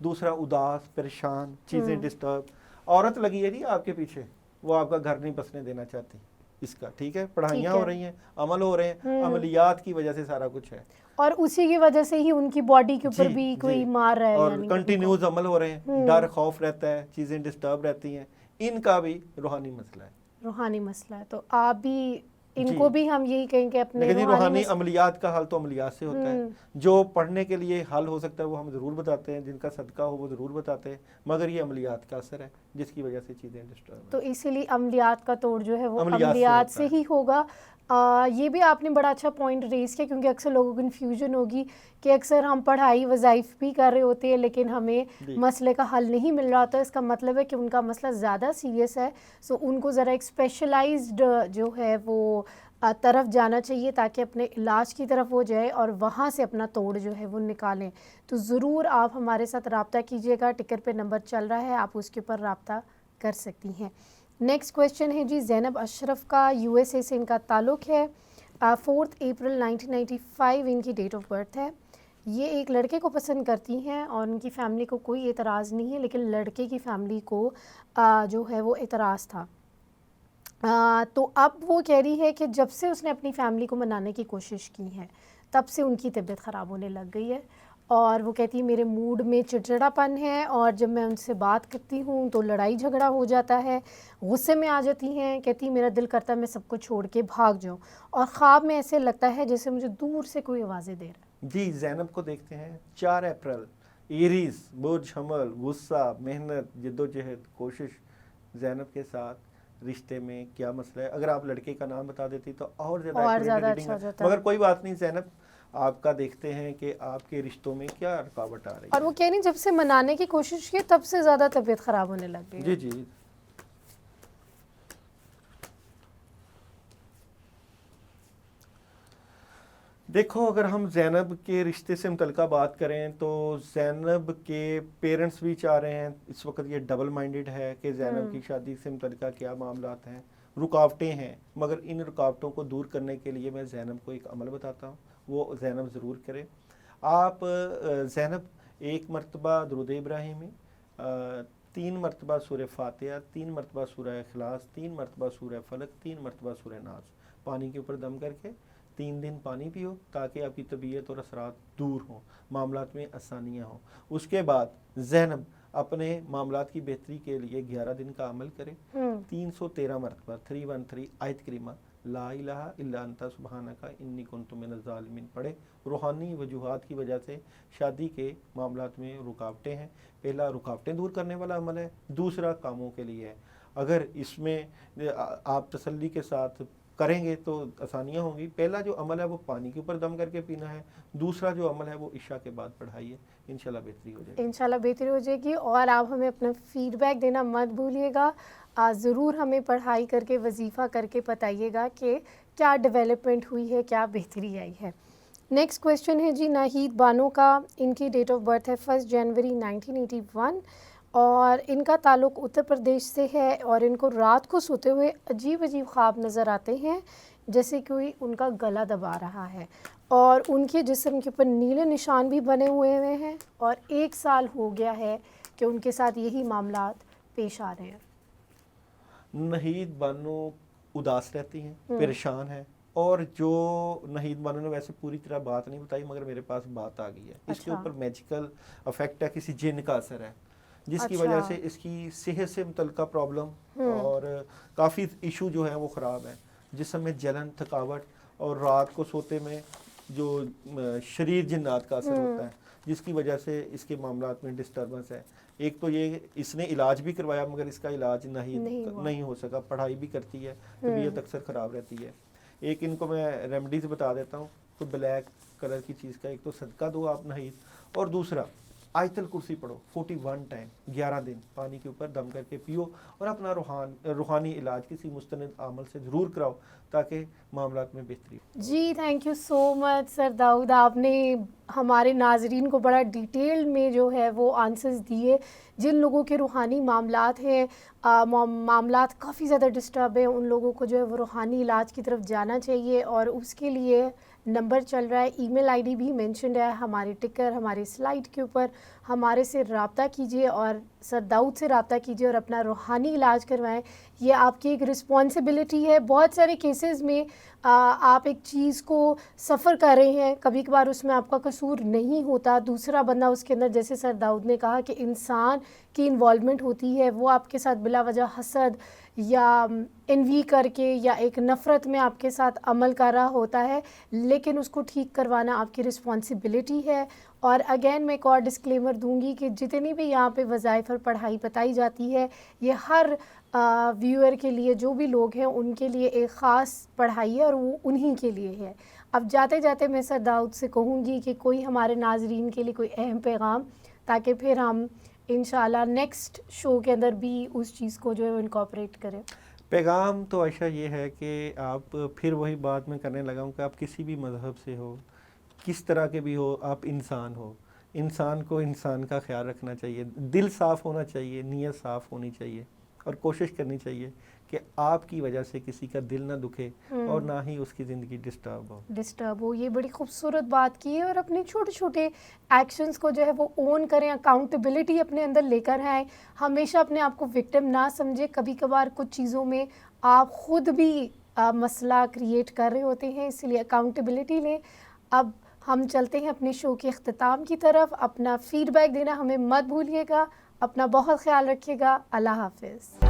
[SPEAKER 2] دوسرا اداس, پریشان, چیزیں ڈسٹرب. عورت لگی ہے جی آپ کے پیچھے, وہ آپ کا گھر نہیں بسنے دینا چاہتی اس کا, ٹھیک ہے, پڑھائیاں ہو رہی ہیں, عمل ہو رہے ہیں, عملیات کی وجہ سے سارا کچھ ہے,
[SPEAKER 1] اور اسی کی وجہ سے ہی ان کی باڈی کے اوپر بھی کوئی مار رہا ہے,
[SPEAKER 2] اور کنٹینیوز عمل ہو رہے ہیں, ڈر خوف رہتا ہے, چیزیں ڈسٹرب رہتی ہیں. ان کا بھی روحانی مسئلہ ہے.
[SPEAKER 1] روحانی مسئلہ ہے. تو آپ بھی ان کو بھی ہم یہی کہیں کہ اپنے
[SPEAKER 2] روحانی عملیات کا حل تو عملیات سے ہوتا ہے. جو پڑھنے کے لیے حل ہو سکتا ہے وہ ہم ضرور بتاتے ہیں, جن کا صدقہ ہو وہ ضرور بتاتے ہیں, مگر یہ عملیات کا اثر ہے جس کی وجہ سے چیزیں ڈسٹرب.
[SPEAKER 1] تو اسی لیے عملیات کا توڑ جو ہے وہ عملیات سے ہی ہوگا. یہ بھی آپ نے بڑا اچھا پوائنٹ ریز کیا, کیونکہ اکثر لوگوں کو کنفیوژن ہوگی کہ اکثر ہم پڑھائی وظائف بھی کر رہے ہوتے ہیں لیکن ہمیں مسئلے کا حل نہیں مل رہا ہوتا. اس کا مطلب ہے کہ ان کا مسئلہ زیادہ سیریس ہے. سو ان کو ذرا ایک اسپیشلائزڈ جو ہے وہ طرف جانا چاہیے تاکہ اپنے علاج کی طرف وہ جائے اور وہاں سے اپنا توڑ جو ہے وہ نکالیں. تو ضرور آپ ہمارے ساتھ رابطہ کیجیے گا, ٹکر پہ نمبر چل رہا ہے, آپ اس کے اوپر رابطہ کر سکتی ہیں. نیکسٹ کویشچن ہے جی زینب اشرف کا, یو ایس اے سے ان کا تعلق ہے. 4 اپریل 1995 ان کی ڈیٹ آف برتھ ہے. یہ ایک لڑکے کو پسند کرتی ہیں اور ان کی فیملی کو کوئی اعتراض نہیں ہے, لیکن لڑکے کی فیملی کو جو ہے وہ اعتراض تھا. تو اب وہ کہہ رہی ہے کہ جب سے اس نے اپنی فیملی کو منانے کی کوشش کی ہے تب سے ان کی طبیعت خراب ہونے لگ گئی ہے, اور وہ کہتی ہے میرے موڈ میں چڑچڑا پن ہے, اور جب میں ان سے بات کرتی ہوں تو لڑائی جھگڑا ہو جاتا ہے, غصے میں آ جاتی ہیں, کہتی میرا دل کرتا ہے میں سب کو چھوڑ کے بھاگ جاؤں, اور خواب میں ایسے لگتا ہے جیسے مجھے دور سے کوئی آوازیں دے رہا ہے.
[SPEAKER 2] جی زینب کو دیکھتے ہیں. 4 اپریل, ایریز, برج حمل, غصہ, محنت, جدوجہد, کوشش. زینب کے ساتھ رشتے میں کیا مسئلہ ہے؟ اگر آپ لڑکے کا نام بتا دیتی تو اور زیادہ اچھا ہو جاتا, مگر کوئی بات نہیں زینب, آپ کا دیکھتے ہیں کہ آپ کے رشتوں میں کیا رکاوٹ آ رہی ہے.
[SPEAKER 1] اور وہ کہہ رہی جب سے منانے کی کوشش کی تب سے زیادہ طبیعت خراب ہونے لگ گئی.
[SPEAKER 2] جی جی. دیکھو اگر ہم زینب کے رشتے سے متعلقہ بات کریں تو زینب کے پیرنٹس بھی چاہ رہے ہیں, اس وقت یہ ڈبل مائنڈڈ ہے کہ زینب کی شادی سے متعلقہ کیا معاملات ہیں, رکاوٹیں ہیں, مگر ان رکاوٹوں کو دور کرنے کے لیے میں زینب کو ایک عمل بتاتا ہوں, وہ زینب ضرور کرے. آپ زینب 1 مرتبہ درود ابراہیمی, 3 مرتبہ سورہ فاتحہ, 3 مرتبہ سورہ اخلاص, 3 مرتبہ سورہ فلق, 3 مرتبہ سورہ ناس پانی کے اوپر دم کر کے 3 دن پانی پیو تاکہ آپ کی طبیعت اور اثرات دور ہوں, معاملات میں آسانیاں ہوں. اس کے بعد زینب اپنے معاملات کی بہتری کے لیے 11 دن کا عمل کرے. 313 مرتبہ 313 آیت کریمہ لا الہ الا انت سبحانک انی کنت من الظالمین پڑھے. روحانی وجوہات کی وجہ سے شادی کے معاملات میں رکاوٹیں ہیں, پہلا رکاوٹیں دور کرنے والا عمل ہے, دوسرا کاموں کے لیے ہے. اگر اس میں آپ تسلی کے ساتھ کریں گے تو آسانیاں ہوں گی. پہلا جو عمل ہے وہ پانی کے اوپر دم کر کے پینا ہے, دوسرا جو عمل ہے وہ عشاء کے بعد پڑھائی ہے. انشاءاللہ بہتری ہو جائے گی.
[SPEAKER 1] انشاءاللہ بہتری ہو جائے گی. اور آپ ہمیں اپنا فیڈ بیک دینا مت بھولیے گا, ضرور ہمیں پڑھائی کر کے وظیفہ کر کے بتائیے گا کہ کیا ڈیولپمنٹ ہوئی ہے, کیا بہتری آئی ہے. نیکسٹ کویشچن ہے جی ناہید بانو کا, ان کی ڈیٹ آف برتھ ہے 1 جنوری 1981, اور ان کا تعلق اتر پردیش سے ہے, اور ان کو رات کو سوتے ہوئے عجیب عجیب خواب نظر آتے ہیں جیسے کوئی ان کا گلا دبا رہا ہے, اور ان کے جسم کے اوپر نیلے نشان بھی بنے ہوئے ہیں, اور 1 سال ہو گیا ہے کہ ان کے ساتھ یہی معاملات پیش آ رہے ہیں.
[SPEAKER 2] ناہید بانو اداس رہتی ہیں, پریشان ہیں, اور جو ناہید بانو نے ویسے پوری طرح بات نہیں بتائی مگر میرے پاس بات آ گئی ہے. اس کے اوپر میجیکل افیکٹ ہے, کسی جن کا اثر ہے جس کی وجہ سے اس کی صحت سے متعلقہ پرابلم اور کافی ایشو جو ہیں وہ خراب ہیں. جسم میں جلن, تھکاوٹ, اور رات کو سوتے میں جو شریر جنات کا اثر ہوتا ہے جس کی وجہ سے اس کے معاملات میں ڈسٹربنس ہے. ایک تو یہ اس نے علاج بھی کروایا مگر اس کا علاج نہیں ہو سکا. پڑھائی بھی کرتی ہے, طبیعت اکثر خراب رہتی ہے. ایک ان کو میں ریمیڈیز بتا دیتا ہوں. کوئی بلیک کلر کی چیز کا، ایک تو صدقہ دو آپ نحیف، اور دوسرا آیت الکرسی پڑھو 41 ٹائم 11 دن پانی کے اوپر دم کر کے پیو، اور اپنا روحانی علاج کسی مستند عمل سے ضرور کراؤ تاکہ معاملات میں بہتری ہو۔
[SPEAKER 1] جی تھینک یو سو مچ سر داؤد، آپ نے ہمارے ناظرین کو بڑا ڈیٹیل میں جو ہے وہ آنسرز دیے۔ جن لوگوں کے روحانی معاملات ہیں، معاملات کافی زیادہ ڈسٹرب ہیں، ان لوگوں کو جو ہے وہ روحانی علاج کی طرف جانا چاہیے، اور اس کے لیے نمبر چل رہا ہے، ای میل آئی ڈی بھی مینشنڈ ہے ہمارے ٹکر ہمارے سلائیڈ کے اوپر، ہمارے سے رابطہ کیجیے اور سر داؤد سے رابطہ کیجیے اور اپنا روحانی علاج کروائیں۔ یہ آپ کی ایک رسپانسبلٹی ہے۔ بہت سارے کیسز میں آپ ایک چیز کو سفر کر رہے ہیں، کبھی کبھار اس میں آپ کا قصور نہیں ہوتا، دوسرا بندہ اس کے اندر، جیسے سر داؤد نے کہا کہ انسان کی انوالومنٹ ہوتی ہے، وہ آپ کے ساتھ بلا وجہ حسد یا انوی کر کے یا ایک نفرت میں آپ کے ساتھ عمل کر رہا ہوتا ہے، لیکن اس کو ٹھیک کروانا آپ کی رسپانسبلٹی ہے۔ اور اگین میں ایک اور ڈسکلیمر دوں گی کہ جتنی بھی یہاں پہ وظائف اور پڑھائی بتائی جاتی ہے، یہ ہر ویور کے لیے، جو بھی لوگ ہیں ان کے لیے ایک خاص پڑھائی ہے اور وہ انہی کے لیے ہے۔ اب جاتے جاتے میں سر داؤد سے کہوں گی کہ کوئی ہمارے ناظرین کے لیے کوئی اہم پیغام، تاکہ پھر ہم انشاءاللہ نیکسٹ شو کے اندر بھی اس چیز کو جو ہے وہ انکارپوریٹ کریں۔
[SPEAKER 2] پیغام تو عائشہ یہ ہے کہ آپ پھر وہی بات میں کرنے لگا ہوں کہ آپ کسی بھی مذہب سے ہو، کس طرح کے بھی ہو، آپ انسان ہو، انسان کو انسان کا خیال رکھنا چاہیے، دل صاف ہونا چاہیے، نیت صاف ہونی چاہیے، اور کوشش کرنی چاہیے کہ آپ کی وجہ سے کسی کا دل نہ دکھے اور نہ ہی اس کی زندگی ڈسٹرب ہو۔
[SPEAKER 1] یہ بڑی خوبصورت بات کی ہے، اور اپنے چھوٹے چھوٹے ایکشنز کو جو ہے وہ اون کریں، اکاؤنٹیبلٹی اپنے اندر لے کر آئیں، ہمیشہ اپنے آپ کو وکٹم نہ سمجھے۔ کبھی کبھار کچھ چیزوں میں آپ خود بھی مسئلہ کریٹ کر رہے ہوتے ہیں، اس لیے اکاؤنٹیبلٹی لیں۔ اب ہم چلتے ہیں اپنے شو کے اختتام کی طرف۔ اپنا فیڈ بیک دینا ہمیں مت بھولیے گا، اپنا بہت خیال رکھیے گا۔ اللہ حافظ۔